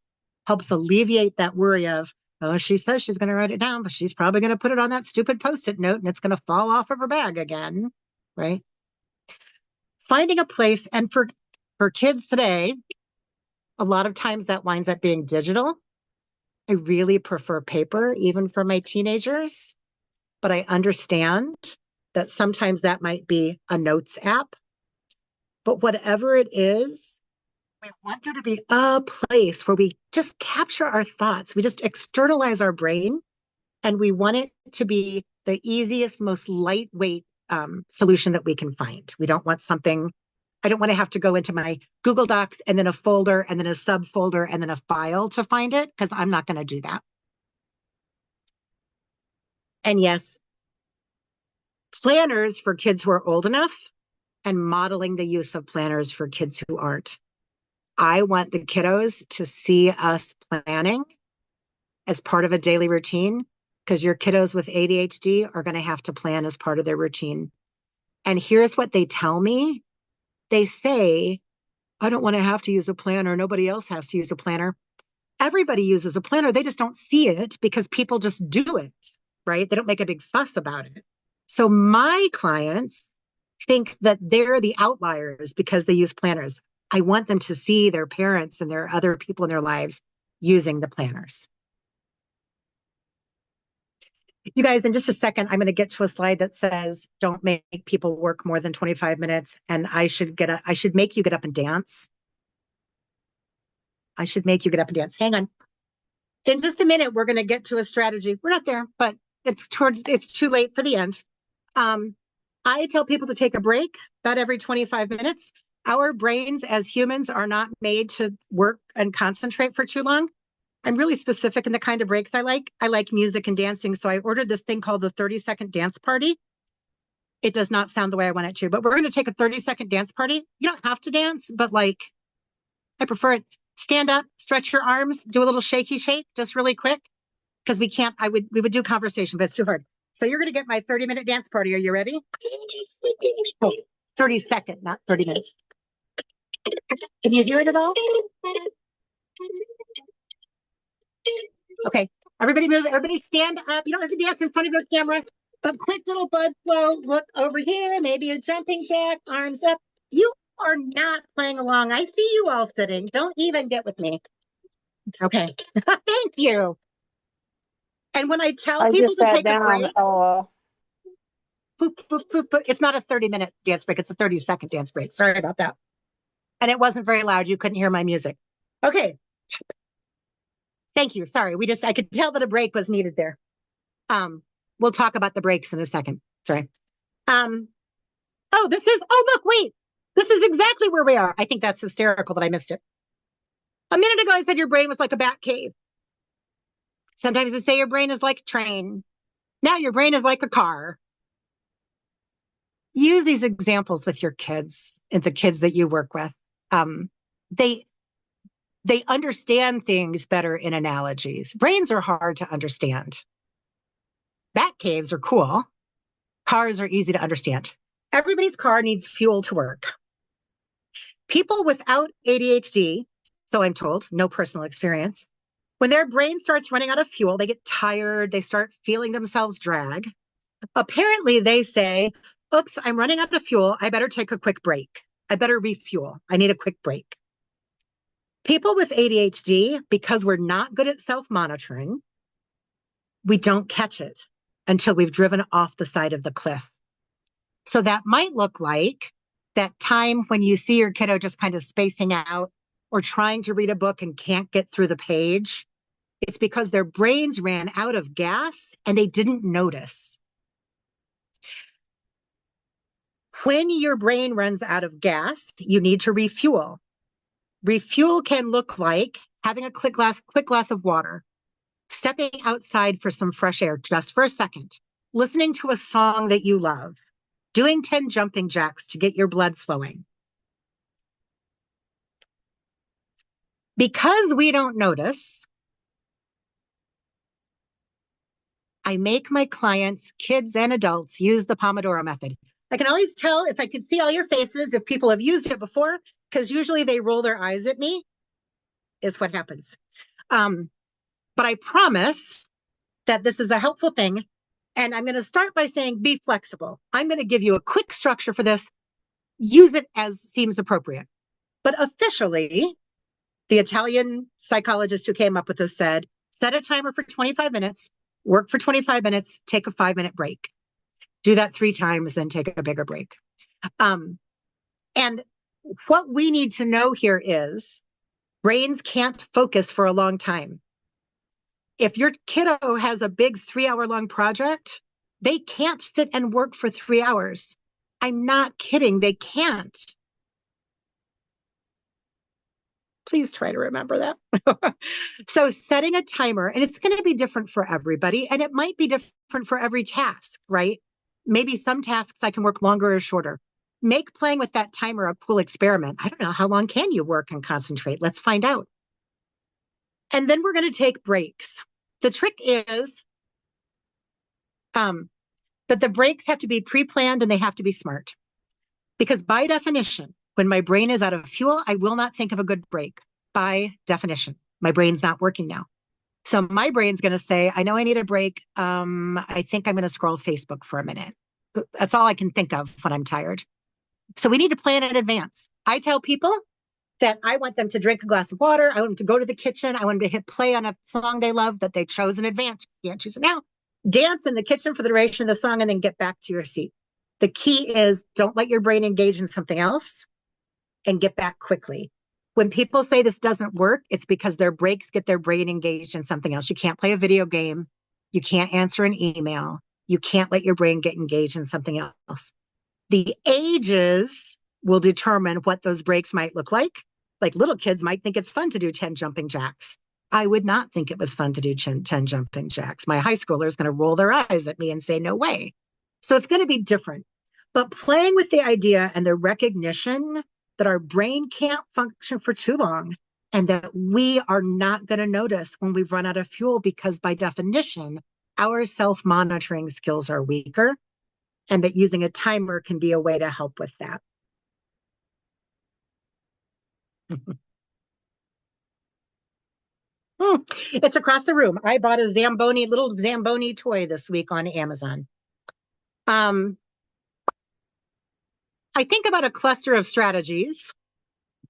helps alleviate that worry of, oh, she says she's going to write it down, but she's probably going to put it on that stupid Post-it note and it's going to fall off of her bag again, right? Finding a place, and for kids today, A lot of times that winds up being digital. I really prefer paper, even for my teenagers, but I understand that sometimes that might be a notes app. But whatever it is, we want there to be a place where we just capture our thoughts. We just externalize our brain, and we want it to be the easiest, most lightweight solution that we can find. We don't want something, I don't want to have to go into my Google Docs and then a folder and then a subfolder and then a file to find it, because I'm not going to do that. And yes, planners for kids who are old enough and modeling the use of planners for kids who aren't. I want the kiddos to see us planning as part of a daily routine, because your kiddos with ADHD are going to have to plan as part of their routine. And here's what they tell me. They say, I don't want to have to use a planner. Nobody else has to use a planner. Everybody uses a planner. They just don't see it because people just do it, right? They don't make a big fuss about it. So my clients think that they're the outliers because they use planners. I want them to see their parents and their other people in their lives using the planners. You guys, in just a second, I'm going to get to a slide that says, don't make people work more than 25 minutes. And I should make you get up and dance. I should make you get up and dance. Hang on. In just a minute, we're going to get to a strategy. We're not there, but it's too late for the end. I tell people to take a break about every 25 minutes. Our brains as humans are not made to work and concentrate for too long. I'm really specific in the kind of breaks I like. I like music and dancing. So I ordered this thing called the 30-second dance party. It does not sound the way I want it to, but we're going to take a 30-second dance party. You don't have to dance, but like, I prefer it. Stand up, stretch your arms, do a little shaky shake, just really quick. Because we would do conversation, but it's too hard. So you're going to get my 30-minute dance party. Are you ready? Oh, 30-second, not 30 minutes. Can you hear it at all? Okay, everybody move, everybody stand up. You don't have to dance in front of your camera, but quick little bud flow. Look over here, maybe a jumping jack, arms up. You are not playing along. I see you all sitting. Don't even get with me. Okay, thank you. And when I tell people to take a break, boop, boop, boop, boop, it's not a 30-minute dance break. It's a 30-second dance break. Sorry about that. And it wasn't very loud. You couldn't hear my music. Okay. Thank you. Sorry. I could tell that a break was needed there. We'll talk about the breaks in a second. Sorry. Oh, look, wait. This is exactly where we are. I think that's hysterical that I missed it. A minute ago, I said your brain was like a bat cave. Sometimes I say your brain is like a train. Now your brain is like a car. Use these examples with your kids and the kids that you work with. They understand things better in analogies. Brains are hard to understand. Bat caves are cool. Cars are easy to understand. Everybody's car needs fuel to work. People without ADHD, so I'm told, no personal experience, when their brain starts running out of fuel, they get tired, they start feeling themselves drag. Apparently, they say, oops, I'm running out of fuel. I better take a quick break. I better refuel. I need a quick break. People with ADHD, because we're not good at self-monitoring, we don't catch it until we've driven off the side of the cliff. So that might look like that time when you see your kiddo just kind of spacing out or trying to read a book and can't get through the page. It's because their brains ran out of gas and they didn't notice. When your brain runs out of gas, you need to refuel. Refuel can look like having a quick glass of water, stepping outside for some fresh air just for a second, listening to a song that you love, doing 10 jumping jacks to get your blood flowing. Because we don't notice, I make my clients, kids and adults, use the Pomodoro method. I can always tell if I can see all your faces, if people have used it before, because usually they roll their eyes at me, is what happens. But I promise that this is a helpful thing. And I'm going to start by saying, be flexible. I'm going to give you a quick structure for this. Use it as seems appropriate. But officially, The Italian psychologist who came up with this said, set a timer for 25 minutes, work for 25 minutes, take a 5-minute break. Do that 3 times, then take a bigger break. And what we need to know here is brains can't focus for a long time. If your kiddo has a big 3-hour-long project, they can't sit and work for 3 hours. I'm not kidding. They can't. Please try to remember that. So setting a timer, and it's going to be different for everybody, and it might be different for every task, right? Maybe some tasks I can work longer or shorter. Make playing with that timer a cool experiment. I don't know, how long can you work and concentrate? Let's find out. And then we're going to take breaks. The trick is that the breaks have to be pre-planned and they have to be smart. Because by definition, when my brain is out of fuel, I will not think of a good break. By definition, my brain's not working now. So my brain's going to say, I know I need a break. I think I'm going to scroll Facebook for a minute. That's all I can think of when I'm tired. So we need to plan in advance. I tell people that I want them to drink a glass of water. I want them to go to the kitchen. I want them to hit play on a song they love that they chose in advance. You can't choose it now. Dance in the kitchen for the duration of the song and then get back to your seat. The key is don't let your brain engage in something else and get back quickly. When people say this doesn't work, it's because their breaks get their brain engaged in something else. You can't play a video game. You can't answer an email. You can't let your brain get engaged in something else. The ages will determine what those breaks might look like. Like little kids might think it's fun to do 10 jumping jacks. I would not think it was fun to do 10 jumping jacks. My high schooler is going to roll their eyes at me and say, no way. So it's going to be different. But playing with the idea and the recognition that our brain can't function for too long and that we are not going to notice when we've run out of fuel because by definition, our self-monitoring skills are weaker and that using a timer can be a way to help with that. It's across the room. I bought a little Zamboni toy this week on Amazon. I think about a cluster of strategies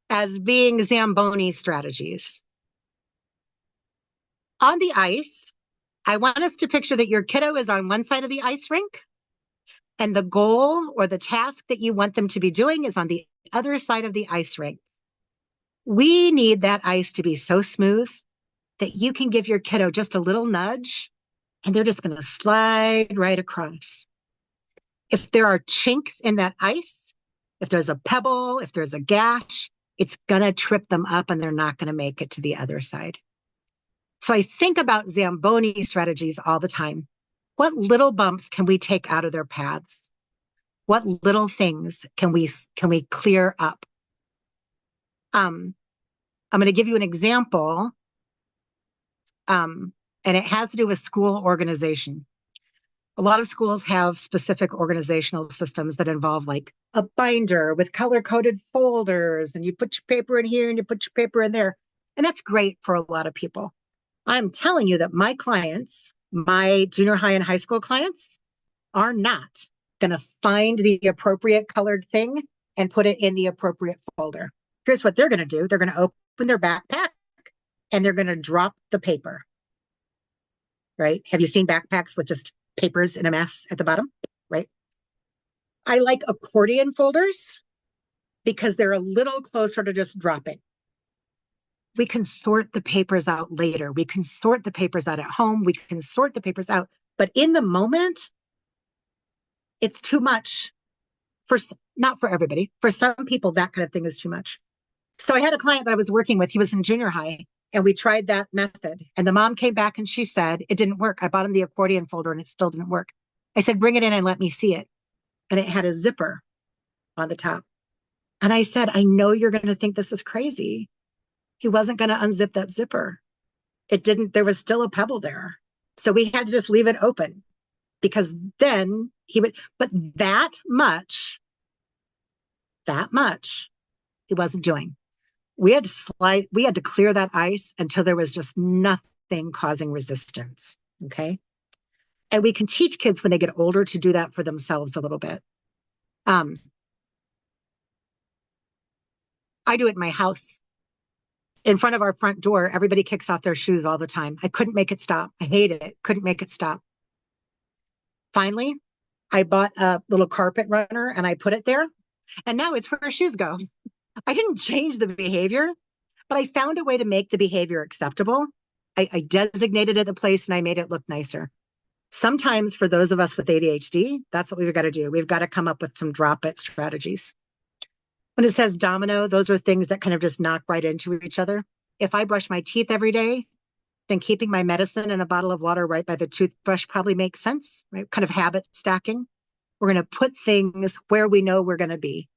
as being Zamboni strategies. On the ice, I want us to picture that your kiddo is on one side of the ice rink and the goal or the task that you want them to be doing is on the other side of the ice rink. We need that ice to be so smooth that you can give your kiddo just a little nudge and they're just going to slide right across. If there are chinks in that ice, if there's a pebble, if there's a gash, it's going to trip them up and they're not going to make it to the other side. So I think about Zamboni strategies all the time. What little bumps can we take out of their paths? What little things can we clear up? I'm going to give you an example, and it has to do with school organization. A lot of schools have specific organizational systems that involve like a binder with color-coded folders, and you put your paper in here and you put your paper in there. And that's great for a lot of people. I'm telling you that my clients, my junior high and high school clients, are not going to find the appropriate colored thing and put it in the appropriate folder. Here's what they're going to do. They're going to open their backpack and they're going to drop the paper. Right? Have you seen backpacks with just papers in a mess at the bottom? Right? I like accordion folders because they're a little closer to just dropping. We can sort the papers out later. We can sort the papers out at home. We can sort the papers out. But in the moment, it's too much. Not for everybody. For some people, that kind of thing is too much. So I had a client that I was working with. He was in junior high, and we tried that method. And the mom came back and she said, it didn't work. I bought him the accordion folder and it still didn't work. I said, bring it in and let me see it. And it had a zipper on the top. And I said, I know you're going to think this is crazy. He wasn't going to unzip that zipper. It didn't, there was still a pebble there. So we had to just leave it open because then he would, but that much he wasn't doing. We had to clear that ice until there was just nothing causing resistance. Okay. And we can teach kids when they get older to do that for themselves a little bit. I do it in my house. In front of our front door, everybody kicks off their shoes all the time. I couldn't make it stop. I hated it. Couldn't make it stop. Finally, I bought a little carpet runner and I put it there. And now it's where shoes go. I didn't change the behavior, but I found a way to make the behavior acceptable. I designated it a place and I made it look nicer. Sometimes for those of us with ADHD, that's what we've got to do. We've got to come up with some drop it strategies. When it says domino, those are things that kind of just knock right into each other. If I brush my teeth every day, then keeping my medicine and a bottle of water right by the toothbrush probably makes sense, right? Kind of habit stacking. We're going to put things where we know we're going to be.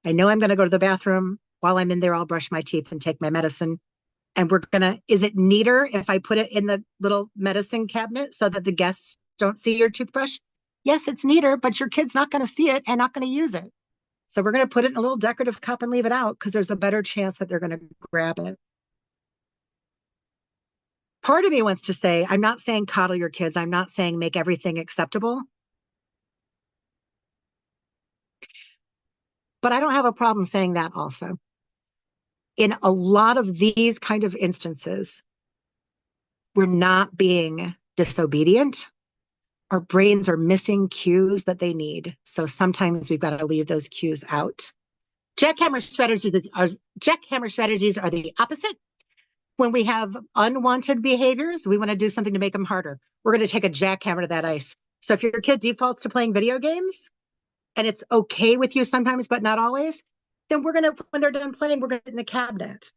I know I'm going to go to the bathroom. While I'm in there, I'll brush my teeth and take my medicine. And we're going to, is it neater if I put it in the little medicine cabinet so that the guests don't see your toothbrush? Yes, it's neater, but your kid's not going to see it and not going to use it. So we're going to put it in a little decorative cup and leave it out because there's a better chance that they're going to grab it. Part of me wants to say, I'm not saying coddle your kids. I'm not saying make everything acceptable. But I don't have a problem saying that also. In a lot of these kind of instances, we're not being disobedient. Our brains are missing cues that they need. So sometimes we've got to leave those cues out. Jackhammer strategies are the opposite. When we have unwanted behaviors, we want to do something to make them harder. We're going to take a jackhammer to that ice. So if your kid defaults to playing video games, and it's okay with you sometimes, but not always, then we're going to, when they're done playing, we're going to put it in the cabinet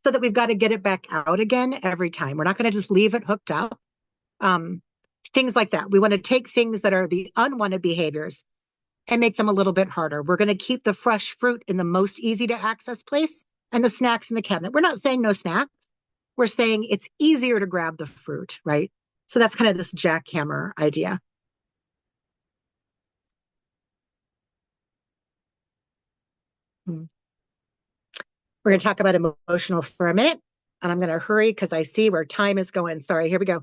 so that we've got to get it back out again every time. We're not going to just leave it hooked up. Things like that. We want to take things that are the unwanted behaviors and make them a little bit harder. We're going to keep the fresh fruit in the most easy to access place and the snacks in the cabinet. We're not saying no snacks. We're saying it's easier to grab the fruit, right? So that's kind of this jackhammer idea. We're going to talk about emotional for a minute, and I'm going to hurry because I see where time is going. Sorry, here we go.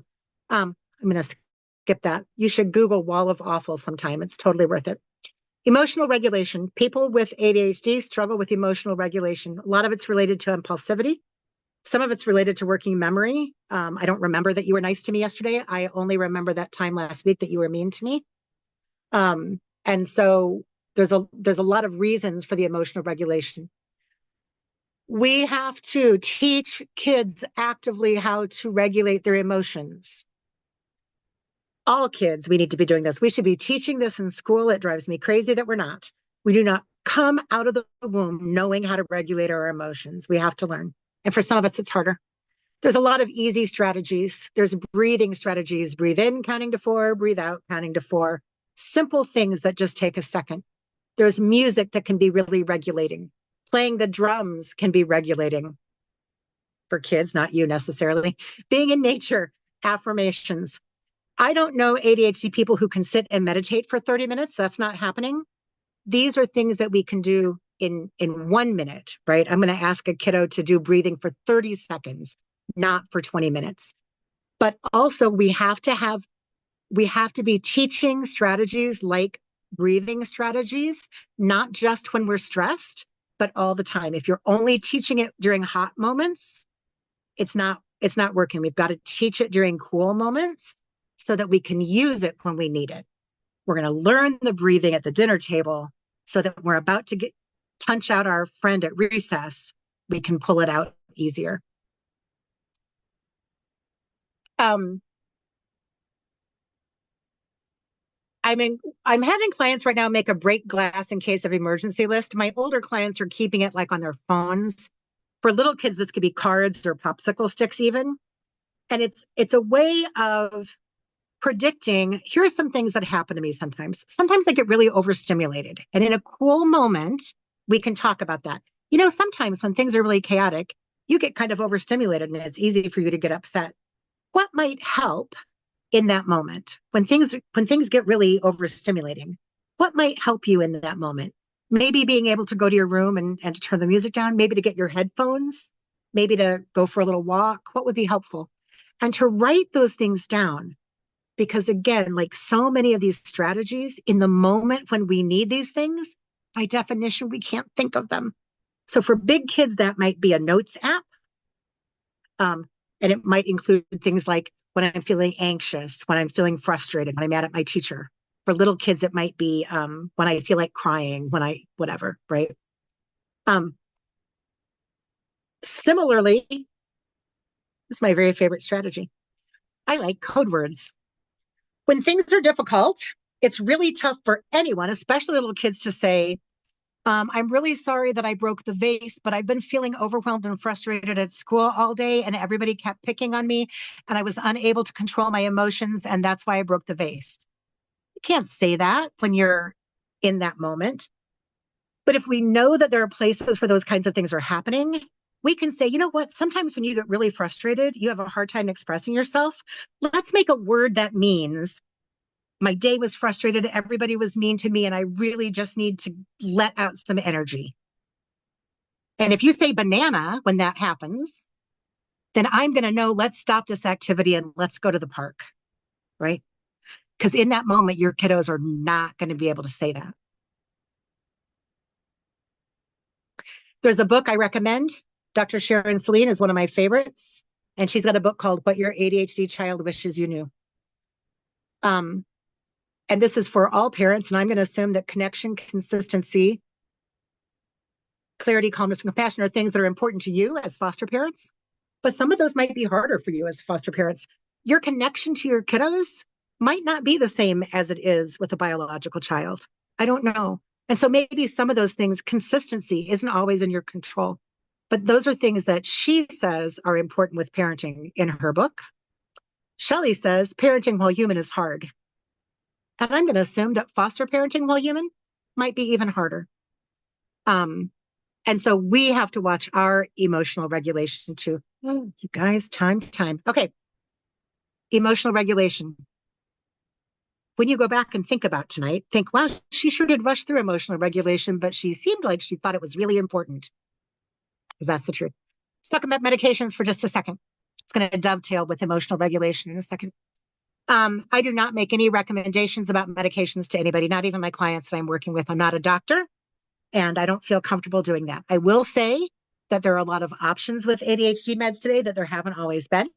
I'm going to skip that. You should Google wall of awful sometime. It's totally worth it. Emotional regulation. People with ADHD struggle with emotional regulation. A lot of it's related to impulsivity. Some of it's related to working memory. I don't remember that you were nice to me yesterday. I only remember that time last week that you were mean to me. And so there's a lot of reasons for the emotional regulation. We have to teach kids actively how to regulate their emotions. All kids, we need to be doing this. We should be teaching this in school. It drives me crazy that we're not. We do not come out of the womb knowing how to regulate our emotions. We have to learn. And for some of us, it's harder. There's a lot of easy strategies. There's breathing strategies. Breathe in, counting to 4, breathe out, counting to 4. Simple things that just take a second. There's music that can be really regulating. Playing the drums can be regulating for kids, not you necessarily. Being in nature, affirmations. I don't know ADHD people who can sit and meditate for 30 minutes. That's not happening. These are things that we can do in 1 minute, right? I'm going to ask a kiddo to do breathing for 30 seconds, not for 20 minutes. But also we have to be teaching strategies like breathing strategies, not just when we're stressed, but all the time. If you're only teaching it during hot moments, it's not working. We've got to teach it during cool moments so that we can use it when we need it. We're going to learn the breathing at the dinner table so that we're about to punch out our friend at recess, we can pull it out easier. I'm having clients right now make a break glass in case of emergency list. My older clients are keeping it like on their phones. For little kids, this could be cards or popsicle sticks even. And it's a way of predicting, here are some things that happen to me sometimes. Sometimes I get really overstimulated. And in a cool moment, we can talk about that. You know, sometimes when things are really chaotic, you get kind of overstimulated and it's easy for you to get upset. What might help in that moment when things get really overstimulating? What might help you in that moment? Maybe being able to go to your room and to turn the music down, maybe to get your headphones, maybe to go for a little walk. What would be helpful? And to write those things down. Because again, like so many of these strategies, in the moment when we need these things, by definition, we can't think of them. So for big kids, that might be a notes app. And it might include things like when I'm feeling anxious, when I'm feeling frustrated, when I'm mad at my teacher. For little kids, it might be when I feel like crying, whatever, right? Similarly, this is my very favorite strategy. I like code words. When things are difficult, it's really tough for anyone, especially little kids, to say, I'm really sorry that I broke the vase, but I've been feeling overwhelmed and frustrated at school all day, and everybody kept picking on me, and I was unable to control my emotions, and that's why I broke the vase. You can't say that when you're in that moment. But if we know that there are places where those kinds of things are happening, we can say, you know what? Sometimes when you get really frustrated, you have a hard time expressing yourself. Let's make a word that means my day was frustrated, everybody was mean to me, and I really just need to let out some energy. And if you say banana when that happens, then I'm going to know, let's stop this activity and let's go to the park, right? Because in that moment, your kiddos are not going to be able to say that. There's a book I recommend. Dr. Sharon Celine is one of my favorites. And she's got a book called What Your ADHD Child Wishes You Knew. And this is for all parents. And I'm going to assume that connection, consistency, clarity, calmness, and compassion are things that are important to you as foster parents. But some of those might be harder for you as foster parents. Your connection to your kiddos might not be the same as it is with a biological child. I don't know. And so maybe some of those things, consistency isn't always in your control. But those are things that she says are important with parenting in her book. Shelley says parenting while human is hard. And I'm going to assume that foster parenting while human might be even harder. And so we have to watch our emotional regulation too. Oh, you guys, time. Okay. Emotional regulation. When you go back and think about tonight, think, wow, she sure did rush through emotional regulation, but she seemed like she thought it was really important. Because that's the truth. Let's talk about medications for just a second. It's going to dovetail with emotional regulation in a second. I do not make any recommendations about medications to anybody, not even my clients that I'm working with. I'm not a doctor, and I don't feel comfortable doing that. I will say that there are a lot of options with ADHD meds today that there haven't always been.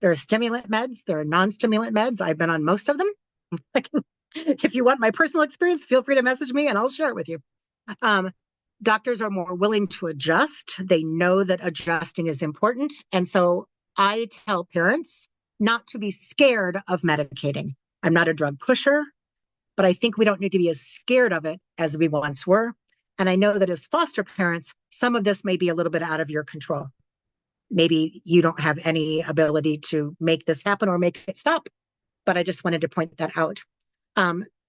There are stimulant meds, there are non-stimulant meds. I've been on most of them. If you want my personal experience, feel free to message me and I'll share it with you. Doctors are more willing to adjust. They know that adjusting is important. And so I tell parents not to be scared of medicating. I'm not a drug pusher, but I think we don't need to be as scared of it as we once were. And I know that as foster parents, some of this may be a little bit out of your control. Maybe you don't have any ability to make this happen or make it stop, but I just wanted to point that out.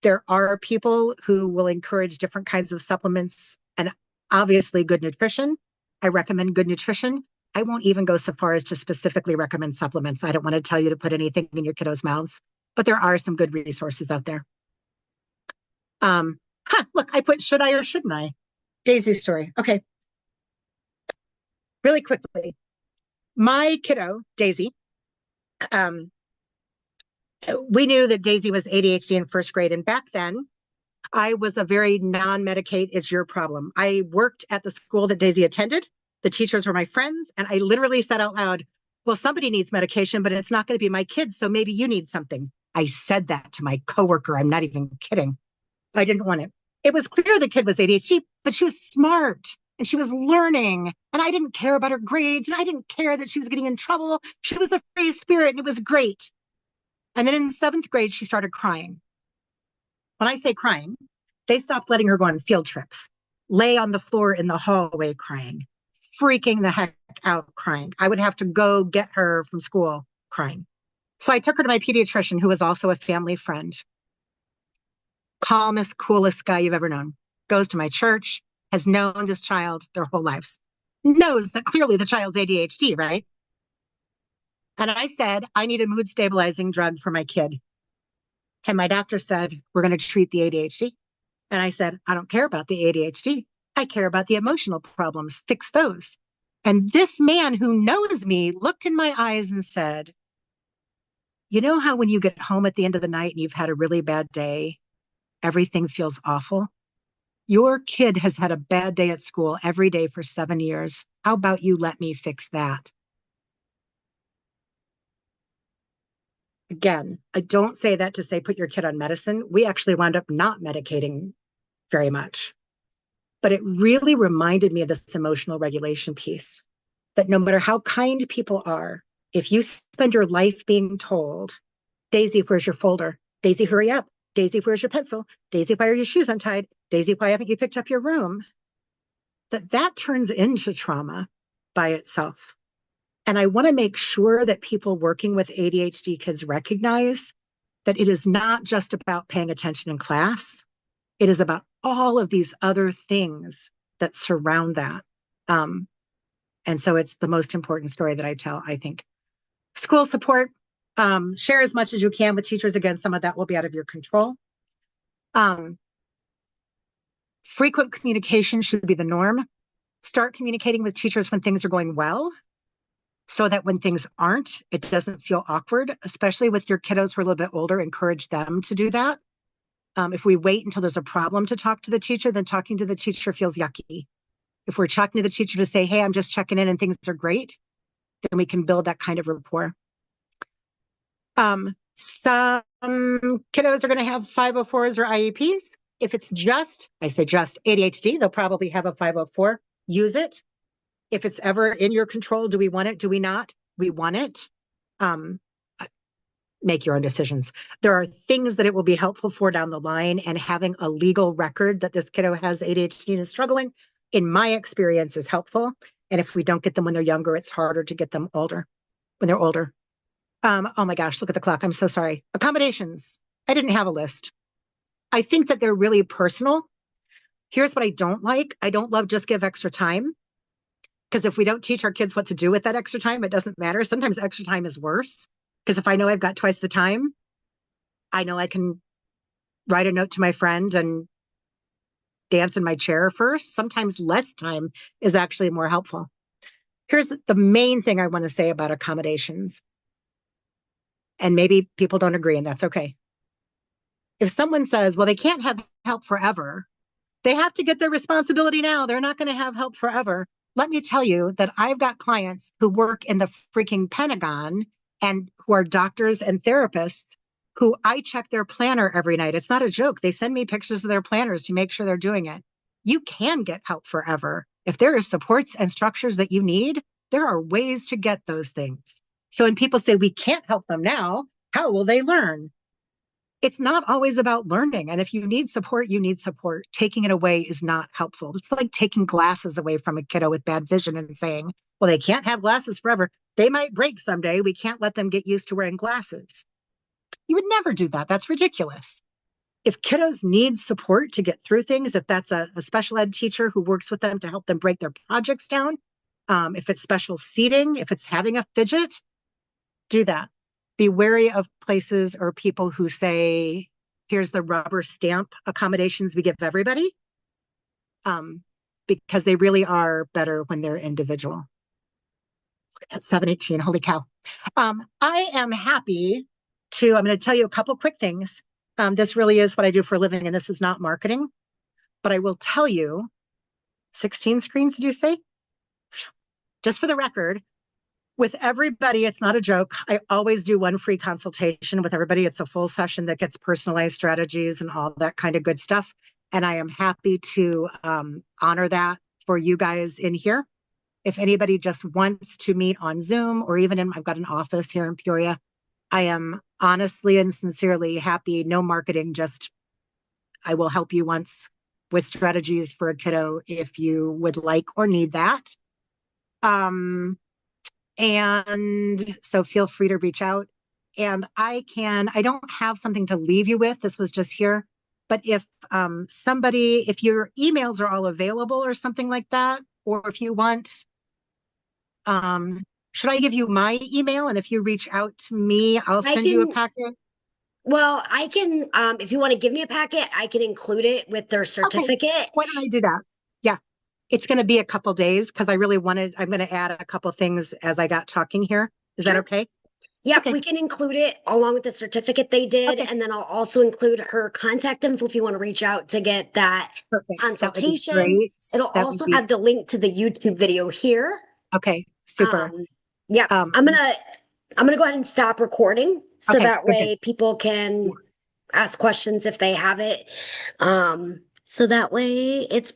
There are people who will encourage different kinds of supplements and obviously good nutrition. I recommend good nutrition. I won't even go so far as to specifically recommend supplements. I don't want to tell you to put anything in your kiddos' mouths, but there are some good resources out there. Look, I put should I or shouldn't I? Daisy's story. Okay. Really quickly. My kiddo, Daisy, we knew that Daisy was ADHD in first grade. And back then, I was a very non-medicate is your problem. I worked at the school that Daisy attended. The teachers were my friends. And I literally said out loud, well, somebody needs medication, but it's not going to be my kids. So maybe you need something. I said that to my coworker. I'm not even kidding. I didn't want it. It was clear the kid was ADHD, but she was smart and she was learning. And I didn't care about her grades. And I didn't care that she was getting in trouble. She was a free spirit and it was great. And then in seventh grade, she started crying. When I say crying, they stopped letting her go on field trips, lay on the floor in the hallway crying, freaking the heck out crying. I would have to go get her from school crying. So I took her to my pediatrician, who was also a family friend. Calmest, coolest guy you've ever known. Goes to my church, has known this child their whole lives. Knows that clearly the child's ADHD, right? And I said, I need a mood stabilizing drug for my kid. And my doctor said, we're going to treat the ADHD. And I said, I don't care about the ADHD. I care about the emotional problems. Fix those. And this man who knows me looked in my eyes and said, you know how when you get home at the end of the night and you've had a really bad day, everything feels awful? Your kid has had a bad day at school every day for 7 years. How about you let me fix that? Again, I don't say that to say put your kid on medicine. We actually wound up not medicating very much. But it really reminded me of this emotional regulation piece, that no matter how kind people are, if you spend your life being told, Daisy, where's your folder? Daisy, hurry up. Daisy, where's your pencil? Daisy, why are your shoes untied? Daisy, why haven't you picked up your room? That turns into trauma by itself. And I want to make sure that people working with ADHD kids recognize that it is not just about paying attention in class. It is about all of these other things that surround that. And so it's the most important story that I tell, I think. School support, share as much as you can with teachers. Again, some of that will be out of your control. Frequent communication should be the norm. Start communicating with teachers when things are going well, so that when things aren't, it doesn't feel awkward, especially with your kiddos who are a little bit older. Encourage them to do that. If we wait until there's a problem to talk to the teacher, then talking to the teacher feels yucky. If we're talking to the teacher to say, hey, I'm just checking in and things are great, then we can build that kind of rapport. Some kiddos are going to have 504s or IEPs. If it's just, I say just ADHD, they'll probably have a 504. Use it. If it's ever in your control, do we want it? Do we not? We want it. Make your own decisions. There are things that it will be helpful for down the line, and having a legal record that this kiddo has ADHD and is struggling, in my experience, is helpful. And if we don't get them when they're younger, it's harder to get them older, when they're older. Oh my gosh, look at the clock. I'm so sorry. Accommodations. I didn't have a list. I think that they're really personal. Here's what I don't like. I don't love just give extra time. Because if we don't teach our kids what to do with that extra time, it doesn't matter. Sometimes extra time is worse. Because if I know I've got twice the time, I know I can write a note to my friend and dance in my chair first. Sometimes less time is actually more helpful. Here's the main thing I want to say about accommodations. And maybe people don't agree, and that's okay. If someone says, well, they can't have help forever, they have to get their responsibility now. They're not going to have help forever. Let me tell you that I've got clients who work in the freaking Pentagon and who are doctors and therapists who I check their planner every night. It's not a joke. They send me pictures of their planners to make sure they're doing it. You can get help forever. If there are supports and structures that you need, there are ways to get those things. So when people say we can't help them now, how will they learn? It's not always about learning. And if you need support, you need support. Taking it away is not helpful. It's like taking glasses away from a kiddo with bad vision and saying, well, they can't have glasses forever. They might break someday. We can't let them get used to wearing glasses. You would never do that. That's ridiculous. If kiddos need support to get through things, if that's a special ed teacher who works with them to help them break their projects down, if it's special seating, if it's having a fidget, do that. Be wary of places or people who say, here's the rubber stamp accommodations we give everybody, because they really are better when they're individual. That's 7:18, holy cow. I am happy to, I'm going to tell you a couple quick things. This really is what I do for a living, and this is not marketing, but I will tell you, 16 screens, did you say? Just for the record, with everybody, it's not a joke. I always do one free consultation with everybody. It's a full session that gets personalized strategies and all that kind of good stuff. And I am happy to honor that for you guys in here. If anybody just wants to meet on Zoom, or even I've got an office here in Peoria, I am honestly and sincerely happy. No marketing, just I will help you once with strategies for a kiddo if you would like or need that. And so feel free to reach out. And I don't have something to leave you with. This was just here. But if if your emails are all available or something like that, or if you want, should I give you my email? And if you reach out to me, I'll send you a packet. Well, I can, if you want to give me a packet, I can include it with their certificate. Okay. Why don't I do that? Yeah. It's going to be a couple days because I'm going to add a couple things as I got talking here. Is that okay? Yeah, okay. We can include it along with the certificate they did. Okay. And then I'll also include her contact info if you want to reach out to get that consultation. That It'll also have the link to the YouTube video here. Okay, super. Yeah, I'm gonna go ahead and stop recording. so Okay, that good, good. way people can ask questions if they have it. So that way it's